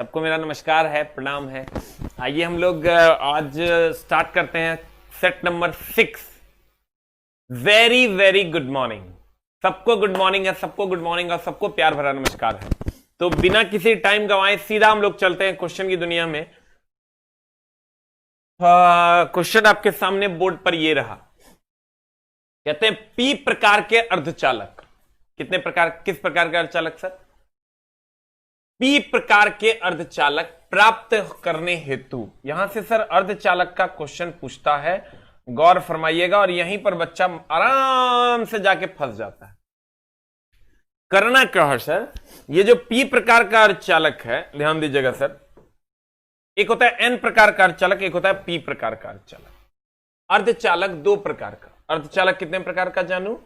सबको मेरा नमस्कार है, प्रणाम है। आइए हम लोग आज स्टार्ट करते हैं set number 6। Very very good morning. सबको गुड मॉर्निंग है, सबको गुड मॉर्निंग और सबको प्यार भरा नमस्कार है। तो बिना किसी टाइम गंवाए सीधा हम लोग चलते हैं क्वेश्चन की दुनिया में। क्वेश्चन आपके सामने बोर्ड पर ये रहा। कहते हैं पी प्रकार के अर्धचालक। किस प्रकार के अर्धचालक सर? पी प्रकार के अर्धचालक प्राप्त करने हेतु। यहां से सर अर्धचालक का क्वेश्चन पूछता है, गौर फरमाइएगा। और यहीं पर बच्चा आराम से जाके फंस जाता है। करना क्या है सर? ये जो पी प्रकार का अर्धचालक है, ध्यान दीजिएगा सर, एक होता है एन प्रकार का अर्धचालक, एक होता है पी प्रकार का अर्धचालक। अर्धचालक दो प्रकार का। अर्धचालक कितने प्रकार का जानू?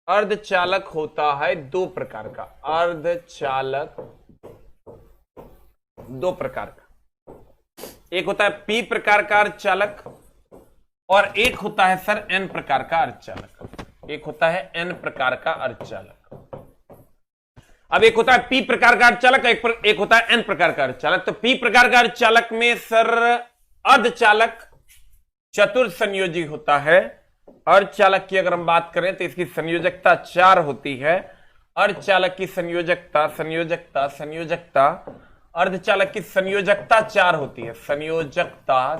अर्धचालक होता है दो प्रकार का। अर्धचालक दो प्रकार का। एक होता है पी प्रकार का अर्धचालक और एक होता है सर एन प्रकार का अर्धचालक। एक होता है एन प्रकार का अर्धचालक। अब एक होता है पी प्रकार का अर्धचालक, एक होता है एन प्रकार का अर्धचालक। तो पी प्रकार का अर्धचालक में सर अर्धचालक चतुर संयोजी होता है। अर्धचालक की अगर हम बात करें तो इसकी संयोजकता 4 होती है। अर्धचालक की संयोजकता अर्धचालक की संयोजकता 4 होती है। संयोजकता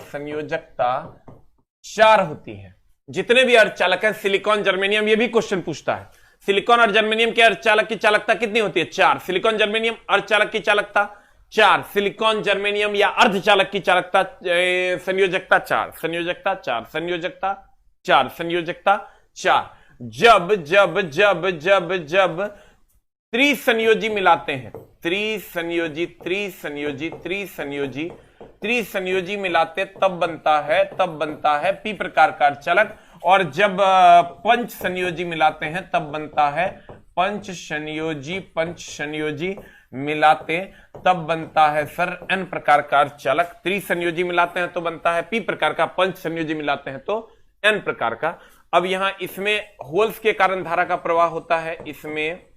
4 होती है। जितने भी अर्धचालक हैं, सिलिकॉन, जर्मेनियम, ये भी क्वेश्चन पूछता है। सिलिकॉन और जर्मेनियम के अर्धचालक की चालकता कितनी होती है? 4। सिलिकॉन जर्मेनियम अर्धचालक की चालकता 4। सिलिकॉन जर्मेनियम या अर्धचालक की चालकता संयोजकता 4। संयोजकता 4। संयोजकता 4। संयोजकता 4। जब जब जब जब जब त्रिसंयोजी मिलाते हैं, त्रिसंयोजी मिलाते तब बनता है पी प्रकार का अर्धचालक। और जब पंच संयोजी मिलाते हैं तब बनता है पंच संयोजी मिलाते तब बनता है सर एन प्रकार का अर्धचालक। त्रिसंयोजी मिलाते हैं तो बनता है पी प्रकार का, पंच संयोजी मिलाते हैं तो एन प्रकार का। अब यहां इसमें होल्स के कारण धारा का प्रवाह होता है। इसमें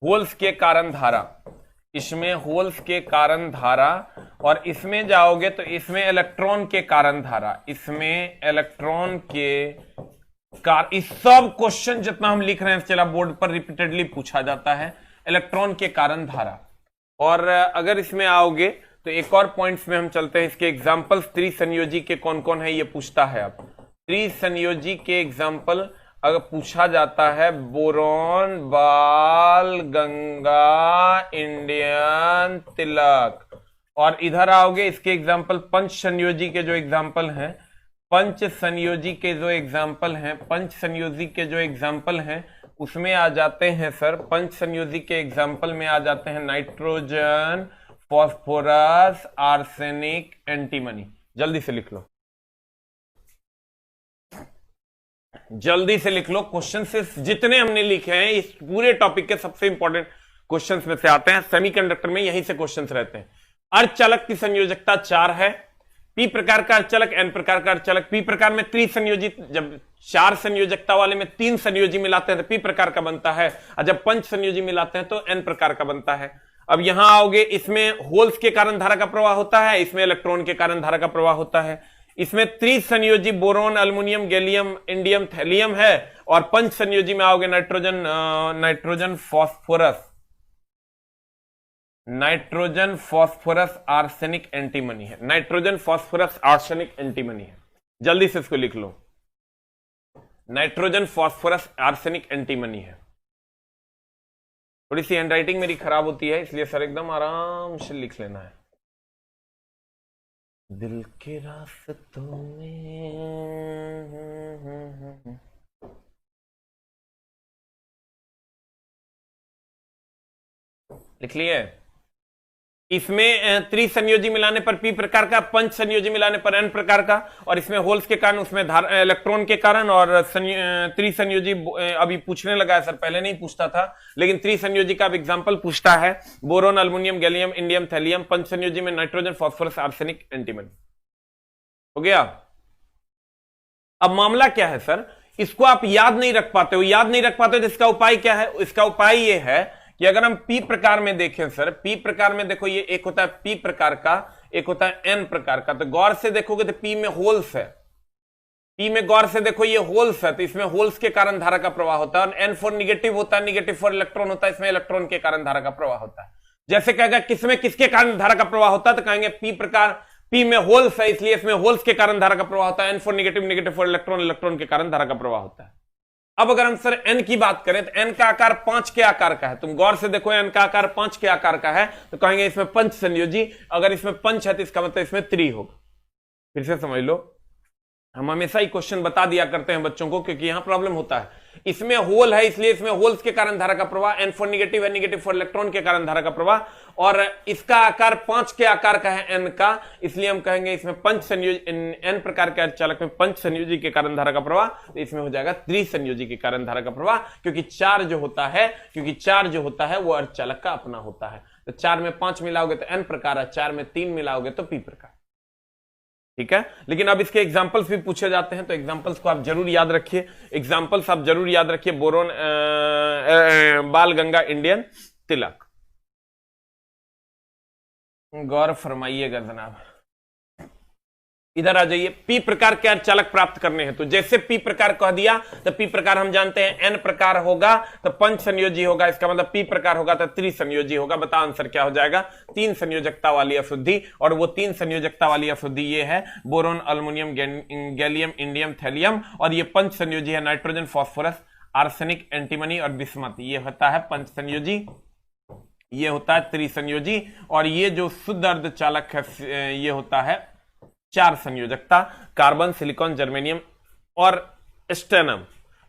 होल्स के कारण धारा, और इसमें जाओगे तो इसमें इलेक्ट्रॉन के कारण धारा। इस सब क्वेश्चन जितना हम लिख रहे हैं चला बोर्ड पर रिपीटेडली पूछा जाता है, इलेक्ट्रॉन के कारण धारा। और अगर इसमें आओगे तो एक और पॉइंट्स में हम चलते हैं। इसके एग्जांपल्स त्रिसंयोजी के कौन कौन है ये पूछता है। अब त्रिसंयोजी के एग्जांपल अगर पूछा जाता है, बोरॉन, बाल, गंगा, इंडियन, तिलक। और इधर आओगे इसके एग्जाम्पल पंच संयोजी के जो एग्जाम्पल हैं, उसमें आ जाते हैं सर, पंच संयोजी के एग्जाम्पल में आ जाते हैं नाइट्रोजन, फॉस्फोरस, आर्सेनिक, एंटीमनी। जल्दी से लिख लो, जल्दी से लिख लो। क्वेश्चन से जितने हमने लिखे हैं इस पूरे टॉपिक के सबसे इंपॉर्टेंट क्वेश्चंस में से आते हैं। सेमीकंडक्टर में यहीं से क्वेश्चंस रहते हैं। अर्धचालक की संयोजकता 4 है। पी प्रकार का अर्धचालक, एन प्रकार का अर्धचालक। पी प्रकार में त्रिसंयोजी, जब 4 संयोजकता वाले में 3 संयोजी मिलाते हैं तो पी प्रकार का बनता है, और जब पंच संयोजी मिलाते हैं तो एन प्रकार का बनता है। अब यहां आओगे, इसमें होल्स के कारण धारा का प्रवाह होता है, इसमें इलेक्ट्रॉन के कारण धारा का प्रवाह होता है। इसमें त्रिसंयोजी boron, aluminium, gallium, indium, thallium है। और पंच संयोजी में आओगे नाइट्रोजन, फॉस्फोरस, आर्सेनिक, एंटीमनी है। नाइट्रोजन, फॉस्फोरस, आर्सेनिक, एंटीमनी है। जल्दी से इसको लिख लो, नाइट्रोजन, फॉस्फोरस, आर्सेनिक, एंटीमनी है। थोड़ी सी हैंडराइटिंग मेरी खराब होती है, इसलिए सर एकदम आराम से लिख लेना है। दिल के रास्तों में लिख लिए। इसमें त्रिसंयोजी मिलाने पर पी प्रकार का, पंच संयोजी मिलाने पर एन प्रकार का। और इसमें होल्स के कारण, उसमें इलेक्ट्रॉन के कारण। और त्रिसंयोजी अभी पूछने लगा है सर, पहले नहीं पूछता था, लेकिन त्रिसंयोजी का अब एग्जांपल पूछता है। Boron, aluminium, gallium, indium, thallium. पंच संयोजी में नाइट्रोजन, फॉस्फोरस, आर्सेनिक, एंटीमनी। हो गया। अब मामला क्या है सर, इसको आप याद नहीं रख पाते हो। तो इसका उपाय क्या है? इसका उपाय यह है कि अगर हम पी प्रकार में देखें सर, पी प्रकार में देखो ये एक होता है पी प्रकार का, एक होता है एन प्रकार का। तो गौर से देखोगे तो पी में होल्स है, पी में गौर से देखो ये होल्स है, तो इसमें होल्स के कारण धारा का प्रवाह होता है। और एन फॉर निगेटिव होता है, निगेटिव फॉर इलेक्ट्रॉन होता है, इसमें इलेक्ट्रॉन के कारण धारा का प्रवाह होता है। जैसे कहेगा किसमें किसके कारण धारा का प्रवाह होता है, तो कहेंगे पी प्रकार, पी में होल्स है इसलिए इसमें होल्स के कारण धारा का प्रवाह होता है। N for negative, negative for electron, electron के कारण धारा का प्रवाह होता है। अब अगर हम सर एन की बात करें तो एन का आकार 5 के आकार का है। तुम गौर से देखो एन का आकार 5 के आकार का है, तो कहेंगे इसमें पंच संयोजी। अगर इसमें पंच है तो इसका मतलब इसमें 3 होगा। फिर से समझ लो, हम हमेशा ही क्वेश्चन बता दिया करते हैं बच्चों को, क्योंकि यहां प्रॉब्लम होता है। इसमें होल है इसलिए इसमें होल्स के कारण धारा का प्रवाह, एन फॉर निगेटिव है, निगेटिव फॉर इलेक्ट्रॉन के कारण धारा का प्रवाह। और इसका आकार 5 के आकार का है एन का, इसलिए हम कहेंगे इसमें पंच संयोजी, एन प्रकार के अर्धचालक में पंच संयोजी के कारण धारा का प्रवाह, तो इसमें हो जाएगा त्रिसंयोजी के कारण धारा का प्रवाह। क्योंकि चार जो होता है वो अर्धचालक का अपना होता है। तो 4 में 5 मिलाओगे तो एन प्रकार है, 4 में 3 मिलाओगे तो पी प्रकार। ठीक है, लेकिन अब इसके एग्जांपल्स भी पूछे जाते हैं, तो एग्जांपल्स को आप जरूर याद रखिए। एग्जांपल्स आप जरूर याद रखिए। बोरोन, बाल गंगा, इंडियन तिलक। गौर फरमाइएगा जनाब, इधर आ जाइए। पी प्रकार के अर्धचालक प्राप्त करने हैं, तो जैसे पी प्रकार कह दिया तो पी प्रकार हम जानते हैं एन प्रकार होगा तो पंच संयोजी होगा, इसका मतलब पी प्रकार होगा तो त्रिसंयोजी होगा। बताओ आंसर क्या हो जाएगा? 3 संयोजकता वाली अशुद्धि। और वो 3 संयोजकता वाली अशुद्धि ये है boron, aluminium, gallium, indium, thallium. और ये पंच संयोजी है नाइट्रोजन, फास्फोरस, आर्सेनिक, एंटीमनी और बिस्मथ। ये होता है पंच संयोजी, ये होता है त्रिसंयोजी। और ये जो शुद्ध अर्धचालक है ये होता है 4 संयोजकता, कार्बन, सिलिकॉन, जर्मेनियम और स्टेनम।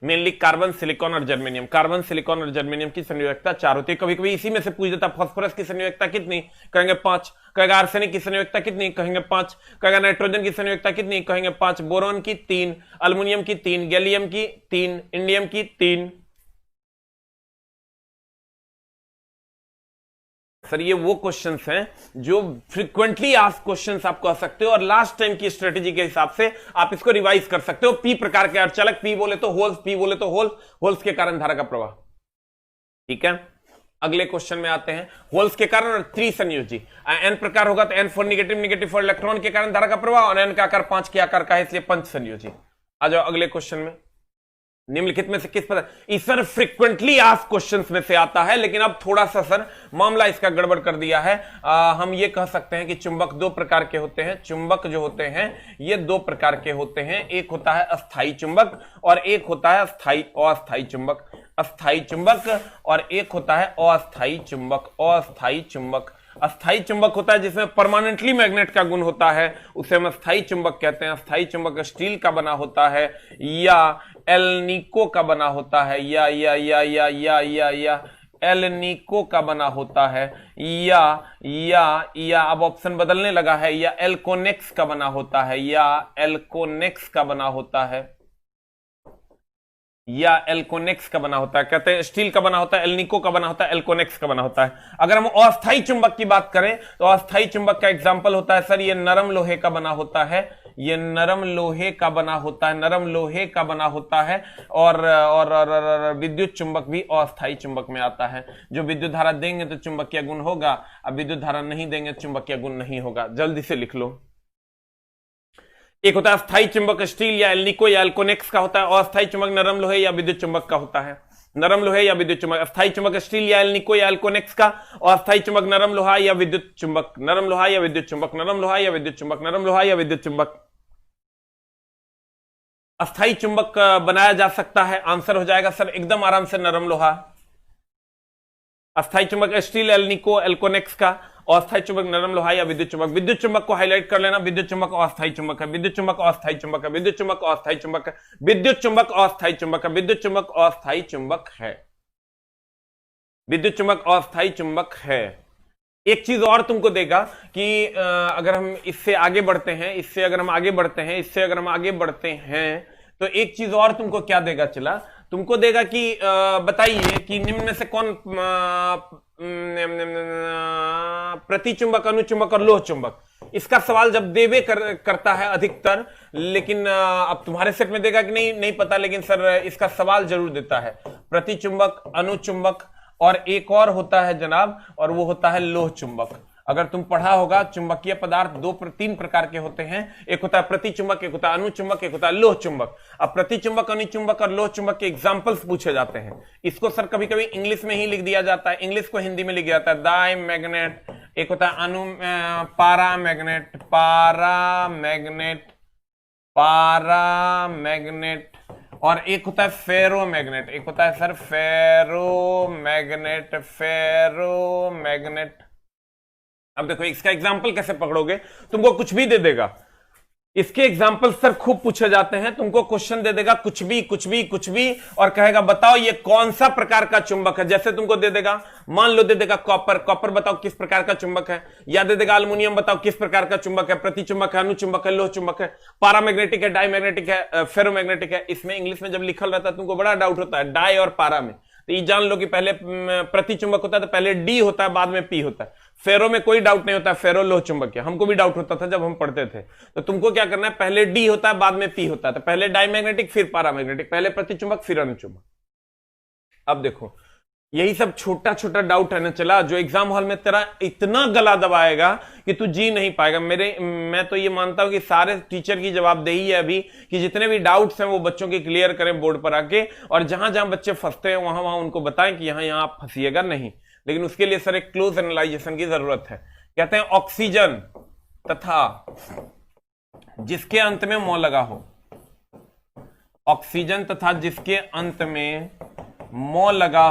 मेनली कार्बन, सिलिकॉन और जर्मेनियम। कार्बन, सिलिकॉन और जर्मेनियम की संयोजकता 4 होती है। कभी कभी इसी में से पूछ देता फास्फोरस की संयोजकता कितनी, कहेंगे 5। कहेगा आर्सेनिक की संयोजकता कितनी, कहेंगे 5। कहेगा नाइट्रोजन की संयोजकता कितनी, कहेंगे 5। बोरोन की 3, अल्युमिनियम की 3, गैलियम की 3, इंडियम की 3। सर ये वो क्वेश्चंस हैं जो फ्रीक्वेंटली आस्क्ड क्वेश्चंस आप कह सकते हो, और लास्ट टाइम की स्ट्रेटेजी के हिसाब से आप इसको रिवाइज कर सकते हो। पी प्रकार के अर्धचालक, पी बोले तो होल्स, पी बोले तो होल्स के कारण धारा का प्रवाह। ठीक है, अगले क्वेश्चन में आते हैं। होल्स के कारण और त्रिसंयोजी। एन प्रकार होगा तो N for negative, negative for electron के कारण धारा का प्रवाह, और एन का आकार 5 के आकार का है इसलिए पंच संयोजी। आ जाओ अगले क्वेश्चन में। निम्नलिखित में से किस पर, इस सर फ्रीक्वेंटली आस्क्ड क्वेश्चंस में से आता है, लेकिन अब थोड़ा सा सर मामला इसका गड़बड़ कर दिया है। हम ये कह सकते हैं कि चुंबक 2 प्रकार के होते हैं। चुंबक जो होते हैं ये 2 प्रकार के होते हैं। एक होता है अस्थायी चुंबक और एक होता है अस्थायी चुंबक। अस्थायी चुंबक और एक होता है अस्थायी चुंबक। अस्थायी चुंबक, अस्थायी चुंबक होता है जिसमें परमानेंटली मैग्नेट का गुण होता है, उसे हम अस्थायी चुंबक कहते हैं। अस्थायी चुंबक स्टील का बना होता है या एल्निको का बना होता है, या एल्निको का बना होता है, या अब ऑप्शन बदलने लगा है, या एल्कोनेक्स का बना होता है, या एल्कोनेक्स का बना होता है, या एल्कोनेक्स का बना होता है। कहते हैं स्टील का बना होता है, एल्निको का बना होता है, एल्कोनेक्स का बना होता है। अगर हम अस्थायी चुंबक की बात करें तो अस्थायी चुंबक का एग्जांपल होता है सर ये नरम लोहे का बना होता है, ये नरम लोहे का बना होता है, नरम लोहे का बना होता है। और विद्युत चुंबक भी अस्थायी चुंबक में आता है। जो विद्युत धारा देंगे तो चुंबकीय गुण होगा, अब विद्युत धारा नहीं देंगे तो चुंबकीय गुण नहीं होगा। जल्दी से लिख लो। एक होता है अस्थायी चुंबक स्टील या एल्निको या एल्कोनेक्स का होता है। अस्थायी चुंबक नरम लोहे या विद्युत चुंबक का होता है। नरम लोहे या विद्युत चुंबक, अस्थायी चुंबक स्टील या एल्निको या एल्कोनेक्स का, और अस्थायी चुंबक नरम लोहा या विद्युत चुंबक, नरम लोहा या विद्युत चुंबक, नरम लोहा या विद्युत चुंबक, नरम लोहा या विद्युत चुंबक। अस्थायी चुंबक बनाया जा सकता है, आंसर हो जाएगा सर एकदम आराम से नरम लोहा। अस्थायी चुंबक स्टील, एल्निको, एल्कोनेक्स का, अस्थायी चुंबक नरम लोहा या विद्युत चुंबक। विद्युत चुंबक को हाईलाइट कर लेना, विद्युत चुंबक अस्थायी चुंबक है, विद्युत चुंबक अस्थायी चुंबक है, विद्युत चुंबक अस्थायी चुंबक है, विद्युत चुंबक अस्थायी चुंबक है, विद्युत चुंबक अस्थायी चुंबक है, विद्युत चुंबक अस्थायी चुंबक है। एक चीज और तुमको देगा कि अगर हम इससे आगे बढ़ते हैं, इससे अगर हम आगे बढ़ते हैं तो एक चीज और तुमको क्या देगा, चला तुमको देगा कि बताइए कि निम्न में से कौन प्रतिचुंबक, अनुचुंबक और लोह चुंबक, इसका सवाल जब देवे करता है अधिकतर, लेकिन अब तुम्हारे सेट में देगा कि नहीं पता, लेकिन सर इसका सवाल जरूर देता है। प्रतिचुंबक, अनुचुंबक और एक और होता है जनाब, और वो होता है लोह चुंबक। अगर तुम पढ़ा होगा चुंबकीय पदार्थ तीन प्रकार के होते हैं, एक होता है प्रतिचुंबक, एक होता है अनुचुंबक, एक होता है लोह चुंबक। अब प्रतिचुंबक, अनुचुंबक और लोह चुंबक के एग्जांपल्स पूछे जाते हैं। इसको सर कभी कभी इंग्लिश में ही लिख दिया जाता है, इंग्लिश को हिंदी में लिख दिया जाता है। डाई मैग्नेट, एक होता है पारा मैग्नेट, पारा मैग्नेट, और एक होता है फेरो मैग्नेट, एक होता है सर फेरो मैग्नेट। अब देखो इसका एग्जाम्पल कैसे पकड़ोगे, तुमको कुछ भी दे देगा, इसके एग्जाम्पल सर खूब पूछे जाते हैं। तुमको क्वेश्चन दे देगा कुछ भी और कहेगा बताओ ये कौन सा प्रकार का चुंबक है। जैसे तुमको दे देगा, मान लो दे देगा कॉपर बताओ किस प्रकार का चुंबक है, या दे देगा एल्युमिनियम बताओ किस प्रकार का चुंबक है, प्रतिचुंबक है, अनुचुंबक है, लोह चुंबक है, पारामैग्नेटिक है, डाईमैग्नेटिक है, फेरोमैग्नेटिक है। इसमें इंग्लिश में जब लिखल रहता है तुमको बड़ा डाउट होता है डाई और पारा में। तो ये जान लो कि पहले प्रतिचुंबक होता है तो पहले डी होता है, बाद में पी होता है। फेरो में कोई डाउट नहीं होता, फेरो लोह चुंबक है, हमको भी डाउट होता था जब हम पढ़ते थे। तो तुमको क्या करना है, पहले डी होता है बाद में पी होता है, तो पहले डाईमैग्नेटिक फिर पारामैग्नेटिक, पहले प्रतिचुंबक फिर अनुचुंबक। अब देखो यही सब छोटा छोटा डाउट है ना चला, जो एग्जाम हॉल में तेरा इतना गला दबाएगा कि तू जी नहीं पाएगा। मैं तो ये मानता हूं कि सारे टीचर की जवाबदेही है अभी कि जितने भी डाउट्स हैं वो बच्चों के क्लियर करें बोर्ड पर आके, और जहां जहां बच्चे फंसते हैं वहां वहां उनको बताएं कि यहां आप फंसिएगा नहीं। लेकिन उसके लिए सर एक क्लोज एनालाइजेशन की जरूरत है। कहते हैं ऑक्सीजन तथा जिसके अंत में मौ लगा हो, ऑक्सीजन तथा जिसके अंत में मौ लगा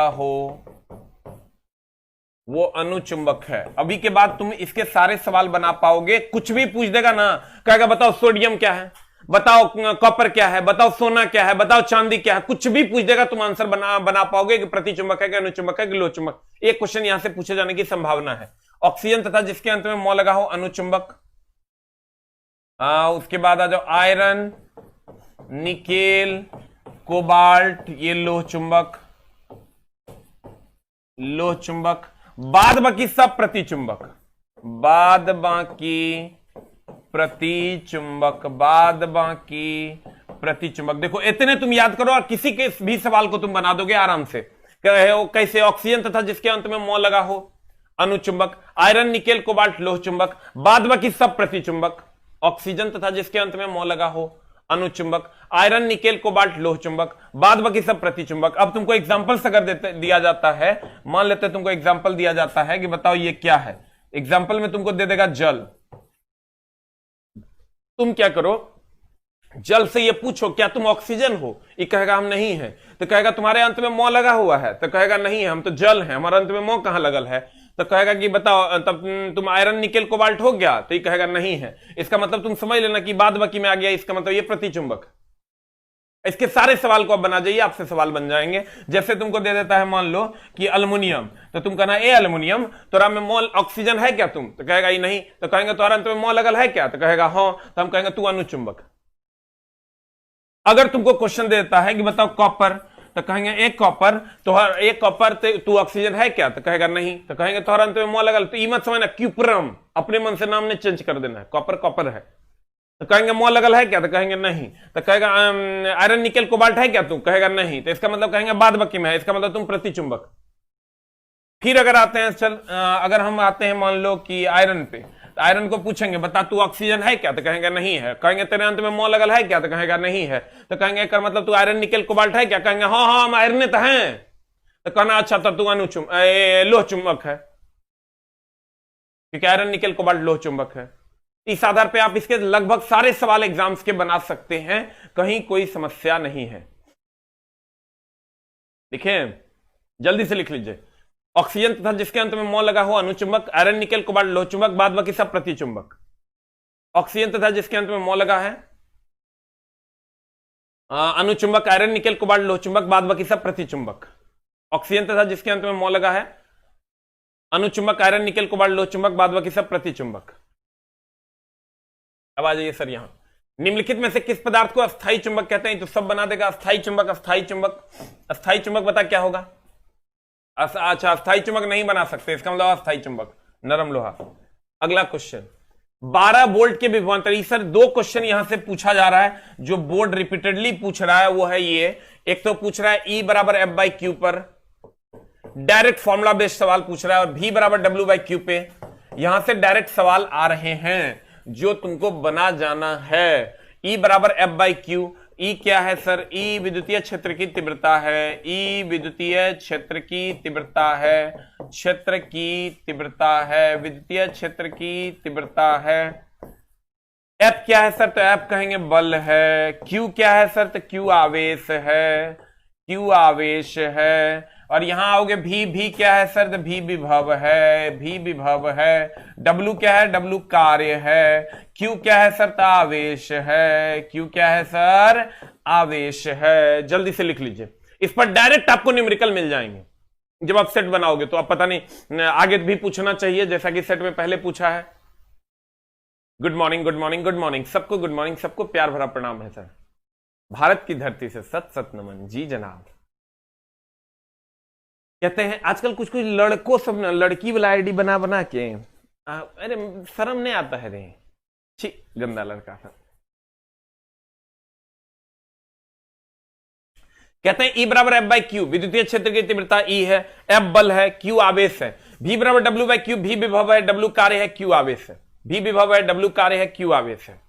हो वो अनुचुंबक है। अभी के बाद तुम इसके सारे सवाल बना पाओगे। कुछ भी पूछ देगा ना, कहेगा बताओ सोडियम क्या है, बताओ कॉपर क्या है, बताओ सोना क्या है, बताओ चांदी क्या है, कुछ भी पूछ देगा तुम आंसर बना पाओगे कि प्रतिचुंबक है कि अनुचुंबक है कि लोह चुंबक। एक क्वेश्चन यहां से पूछे जाने की संभावना है। ऑक्सीजन तथा जिसके अंत में मौ लगा हो अनुचुंबक। उसके बाद आ जाओ आयरन, निकेल, कोबाल्ट, ये लोह चुंबक, बाद बाकी सब प्रतिचुंबक, बाद बाकी प्रतिचुंबक। देखो इतने तुम याद करो और किसी के भी सवाल को तुम बना दोगे आराम से। कैसे, ऑक्सीजन तथा जिसके अंत में मौ लगा हो अनुचुंबक, आयरन, निकेल, कोबाल्ट, लोह चुंबक, बाद बाकी सब प्रतिचुंबक। ऑक्सीजन तथा जिसके अंत में मौ लगा हो अनुचुंबक, आयरन, निकेल, कोबाल्ट, लोह चुंबक, बाद बाकी सब प्रतिचुंबक। अब तुमको एग्जांपल्स अगर दिया जाता है, मान लेते तुमको एग्जांपल दिया जाता है कि बताओ ये क्या है। एग्जांपल में तुमको दे देगा जल। तुम क्या करो, जल से ये पूछो क्या तुम ऑक्सीजन हो, ये कहेगा हम नहीं है। तो कहेगा तुम्हारे अंत में मौ लगा हुआ है, तो कहेगा नहीं है, हम तो जल हैं, हमारे अंत में मौ कहां लगल है। तो कहेगा कि बताओ तब तुम आयरन, निकेल, कोबाल्ट हो गया, तो ये कहेगा नहीं है। इसका मतलब तुम समझ लेना कि बाद बाकी में आ गया, इसका मतलब ये प्रतिचुंबक। इसके सारे सवाल को आप बना जाइए, आपसे सवाल बन जाएंगे। जैसे तुमको दे देता है मान लो कि एल्युमिनियम, तो तुम कहना ए एल्युमिनियम, तोरा में मौ ऑक्सीजन है क्या तुम, तो कहेगा ये नहीं। तो कहेंगे तुम्हारे अंत में मौ लगल है क्या, तो कहेगा हाँ, तो हम कहेंगे तू अनुचुंबक। अगर तुमको क्वेश्चन देता है कि बताओ कॉपर, तो कहेंगे एक कॉपर, तो एक कॉपर तू ऑक्सीजन है क्या, तो कहेगा नहीं। तो कहेंगे तुम्हारे अंत में मौ लगल, तो ये मत समझना क्यूपरम, अपने मन से नाम ने चेंज कर देना है, कॉपर है। तो कहेंगे मौ लगल है क्या, तो कहेंगे नहीं। तो कहेगा आयरन, निकेल, कोबाल्ट है क्या तुम, कहेगा नहीं। तो इसका मतलब कहेंगे बाद बाकी में है, इसका मतलब तुम प्रतिचुंबक। फिर अगर आते हैं अगर हम आते हैं मान लो कि आयरन पे, तो आयरन को पूछेंगे बता तू ऑक्सीजन है क्या, तो कहेंगे नहीं है। कहेंगे तेरे अंत में मौ लगल है क्या, तो कहेगा नहीं है। तो कहेंगे कर मतलब तू आयरन, निकेल, कोबाल्ट है क्या, कहेंगे हाँ हम आयरन तो हैं। तो कहना अच्छा तब तू लोह चुंबक है, क्योंकि आयरन, निकेल, कोबाल्ट लोह चुंबक है। इस आधार पे आप इसके लगभग सारे सवाल एग्जाम्स के बना सकते हैं, कहीं कोई समस्या नहीं है। लिखें, जल्दी से लिख लीजिए। ऑक्सीजन तथा जिसके अंत में मौ लगा हो अनुचुंबक, आयरन, निकेल, कोबाल्ट, लोह चुंबक, बाद बाकी सब प्रतिचुंबक। ऑक्सीजन तथा जिसके अंत में मौ लगा है अनुचुंबक, आयरन, निकेल, कोबाल्ट, लोह चुंबक, बाद बाकी सब प्रतिचुंबक। ऑक्सीजन तथा जिसके अंत में मौ लगा है अनुचुंबक, आयरन, निकेल, कोबाल्ट, लोह चुंबक, बाद बाकी सब प्रतिचुंबक। अब आ जाइए सर यहां, निम्नलिखित में से किस पदार्थ को अस्थायी चुंबक कहते हैं, तो सब बना देगा। अस्थायी चुंबक, अस्थायी चुंबक बता क्या होगा। अच्छा अस्थायी चुंबक नहीं बना सकते, इसका मतलब अस्थायी चुंबक नरम लोहा। अगला क्वेश्चन 12 वोल्ट के विभवांतर। सर दो क्वेश्चन यहां से पूछा जा रहा है जो बोर्ड रिपीटेडली पूछ रहा है, वो है ये। एक तो पूछ रहा है E बराबर F बाई क्यू पर, डायरेक्ट फॉर्मूला बेस्ड सवाल पूछ रहा है और V बराबर डब्ल्यू बाई क्यू पे यहां से डायरेक्ट सवाल आ रहे हैं जो तुमको बना जाना है। E बराबर एफ बाई क्यू। ई क्या है सर? ई विद्युतीय क्षेत्र की तीव्रता है। ई विद्युतीय क्षेत्र की तीव्रता है, क्षेत्र की तीव्रता है, विद्युतीय क्षेत्र की तीव्रता है। एफ क्या है सर? तो एफ कहेंगे बल है। क्यू क्या है सर? तो क्यू आवेश है, क्यू आवेश है। और यहां आओगे भी क्या है सर? तो भी विभव है, भी विभव है। डब्लू क्या है? डब्लू कार्य है। क्यू क्या है सर? तो आवेश है। क्यू क्या है सर? आवेश है। जल्दी से लिख लीजिए, इस पर डायरेक्ट आपको न्यूमेरिकल मिल जाएंगे जब आप सेट बनाओगे। तो अब पता नहीं आगे भी पूछना चाहिए जैसा कि सेट में पहले पूछा है। Good morning, good morning, good morning सबको, गुड मॉर्निंग सबको, प्यार भरा प्रणाम है सर। भारत की धरती से सत सत नमन। जी जनाब। कहते हैं आजकल कुछ कुछ लड़कों सब ना लड़की वाला आईडी बना बना के अरे शर्म नहीं आता है रे, छी गंदा लड़का था। कहते हैं E बराबर एफ बाई क्यू, विद्युतीय क्षेत्र की तीव्रता E है, F बल है, Q आवेश है। V बराबर डब्ल्यू बाई क्यू, V विभव है, W कार्य है, Q आवेश है। V विभव है, W कार्य है, Q आवेश है।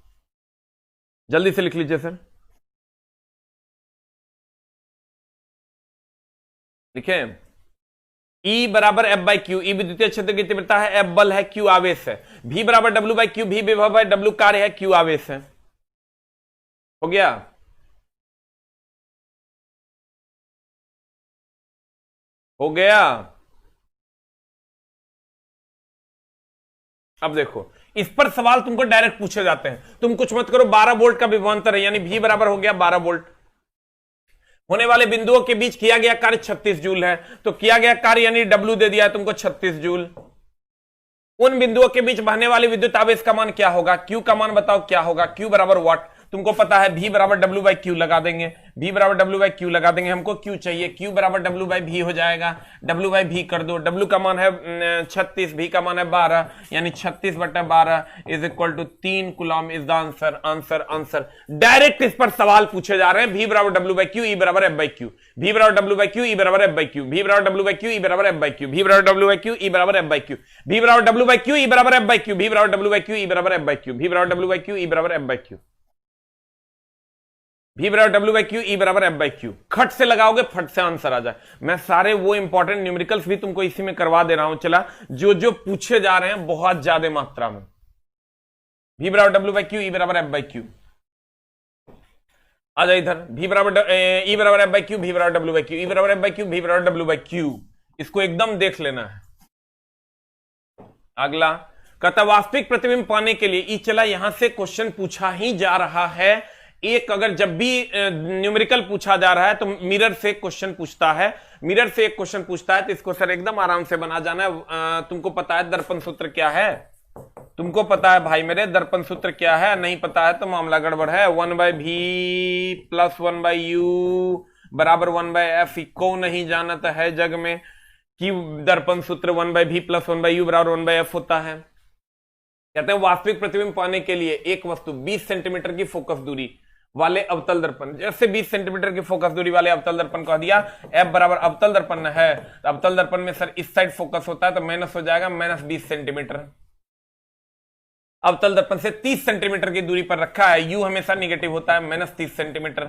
जल्दी से लिख लीजिए सर, लिखें। E बराबर एफ बाई क्यू, E विद्युतीय क्षेत्र की तीव्रता है, F बल है, Q आवेश है। V बराबर डब्ल्यू बाई क्यू, V विभव है, W कार्य है, Q आवेश है। हो गया? हो गया? अब देखो, इस पर सवाल तुमको डायरेक्ट पूछे जाते हैं। तुम कुछ मत करो, 12 वोल्ट का विभवांतर है, यानी V बराबर हो गया 12 वोल्ट। होने वाले बिंदुओं के बीच किया गया कार्य 36 जूल है, तो किया गया कार्य यानी W दे दिया है तुमको 36 जूल। उन बिंदुओं के बीच बहने वाली विद्युत आवेश का मान क्या होगा? Q का मान बताओ क्या होगा? Q बराबर वाट, तुमको पता है। V बराबर डब्ल्यू बाई क्यू लगा देंगे, V बराबर डब्ल्यू बाई क्यू लगा देंगे। हमको Q चाहिए, Q बराबर डब्ल्यू बाई V हो जाएगा। W बाई V कर दो, W का मान है 36, V का मान है 12, यानी 36/12 is equal to 3 coulomb is the answer. Answer answer direct इस पर सवाल पूछे जा रहे हैं। V बराबर डब्ल्यू बाई क्यू, E बराबर एफ बाई क्यू। V बराबर डब्ल्यू बाई क्यू, E बराबर एफ बाई क्यू। V बराबर डब्ल्यू बाई क्यू, E बराबर एफ बाई क्यू। V बराबर डब्ल्यू बाई क्यू, E बराबर एफ बाई क्यू। V बराबर W by Q, E बराबर F by Q. V बराबर W by Q, E बराबर F by Q. V बराबर W by Q, E बराबर F by Q. V बराबर W by Q, E बराबर F by Q. खट से लगाओगे, फट से आंसर आ जाए। मैं सारे वो इंपॉर्टेंट न्यूमेरिकल्स भी तुमको इसी में करवा दे रहा हूं। चला, जो जो पूछे जा रहे हैं बहुत ज्यादा मात्रा में। V बराबर डब्ल्यू बाई क्यू, E बराबर एफ बाई क्यू। आ जाए इधर। V बराबर E बराबर एफ बाई क्यू, V बराबर डब्ल्यू बाई क्यू, E बराबर एफ बाई क्यू, V बराबर डब्ल्यू बाई क्यू। इसको एकदम देख लेना है। अगला कहता वास्तविक प्रतिबिंब पाने के लिए चला, यहां से क्वेश्चन पूछा ही जा रहा है। एक अगर जब भी न्यूमेरिकल पूछा जा रहा है तो मिरर से क्वेश्चन पूछता है। मिरर से एक क्वेश्चन पूछता है तो इसको सर एकदम आराम से बना जाना है। तुमको पता है दर्पण सूत्र क्या है? तुमको पता है भाई मेरे दर्पण सूत्र क्या है? नहीं पता है तो मामला गड़बड़ है। 1/v प्लस 1/u बराबर 1/f। को नहीं जानता है जग में कि दर्पण सूत्र 1/v प्लस 1/u बराबर 1/f होता है। कहते हैं वास्तविक प्रतिबिंब पाने के लिए एक वस्तु 20 सेंटीमीटर की फोकस दूरी वाले अवतल दर्पण, जैसे 20 सेंटीमीटर की फोकस दूरी वाले अवतल दर्पण कह दिया। F बराबर अवतल दर्पण है, तो अवतल दर्पण में सर इस साइड फोकस होता है तो माइनस हो जाएगा, -20 सेंटीमीटर। अवतल दर्पण से 30 सेंटीमीटर की दूरी पर रखा है। U हमेशा निगेटिव होता है, -30 सेंटीमीटर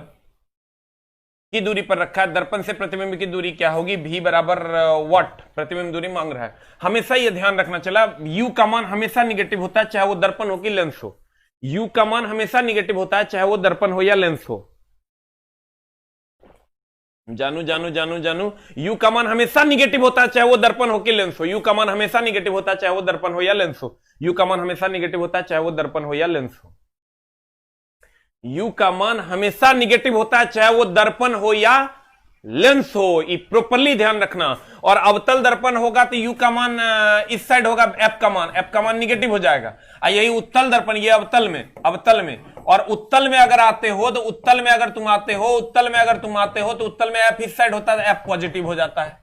की दूरी पर रखा है। दर्पण से प्रतिबिंब की दूरी क्या होगी? V बराबर वाट, प्रतिबिंब दूरी मांग रहा है। हमेशा यह ध्यान रखना चला, U का मान हमेशा निगेटिव होता है, चाहे वो दर्पण हो कि लेंस हो। U का मान हमेशा निगेटिव होता है, चाहे वो दर्पण हो या लेंस हो। जानू जानू जानू जानू, U का मान हमेशा निगेटिव होता है, चाहे वो दर्पण हो कि लेंस हो। U का मान हमेशा निगेटिव होता है, चाहे वो दर्पण हो या लेंस हो। U का मान हमेशा निगेटिव होता है, चाहे वो दर्पण हो या लेंस हो। U का मान हमेशा निगेटिव होता है, चाहे वो दर्पण हो या लेंस हो। ये प्रॉपरली ध्यान रखना। और अवतल दर्पण होगा तो U का मान इस साइड होगा, F का मान निगेटिव हो जाएगा। यही उत्तल दर्पण, ये अवतल में और उत्तल में अगर आते हो तो उत्तल में अगर तुम आते हो तो उत्तल में F इस साइड होता है, F पॉजिटिव हो जाता है।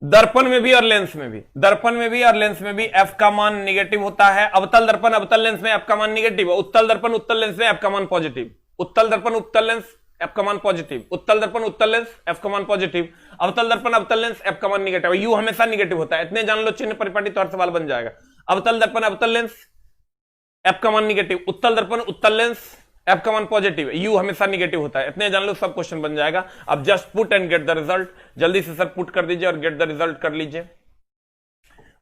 दर्पण में भी और लेंस में भी F का मान निगेटिव होता है। अवतल दर्पण अवतल लेंस में F का मान निगेटिव, उत्तल दर्पण उत्तल लेंस में F का मान पॉजिटिव। उत्तल दर्पण उत्तल लेंस F का मान पॉजिटिव, उत्तल दर्पण उत्तल लेंस F का मान पॉजिटिव। अवतल दर्पण अवतल लेंस एफ का मान निगेटिव, यू हमेशा निगेटिव होता है, इतने जान लो चिन्ह परिपाटी तो हर सवाल बन जाएगा। अवतल दर्पण अवतल लेंस एफ का मान निगेटिव, उत्तल दर्पण उत्तल लेंस एफ का मान पॉजिटिव, यू हमेशा निगेटिव होता है, इतने जान लो सब क्वेश्चन बन जाएगा। अब just put and get the result, जल्दी से सर पुट कर दीजिए और गेट द रिजल्ट कर लीजिए।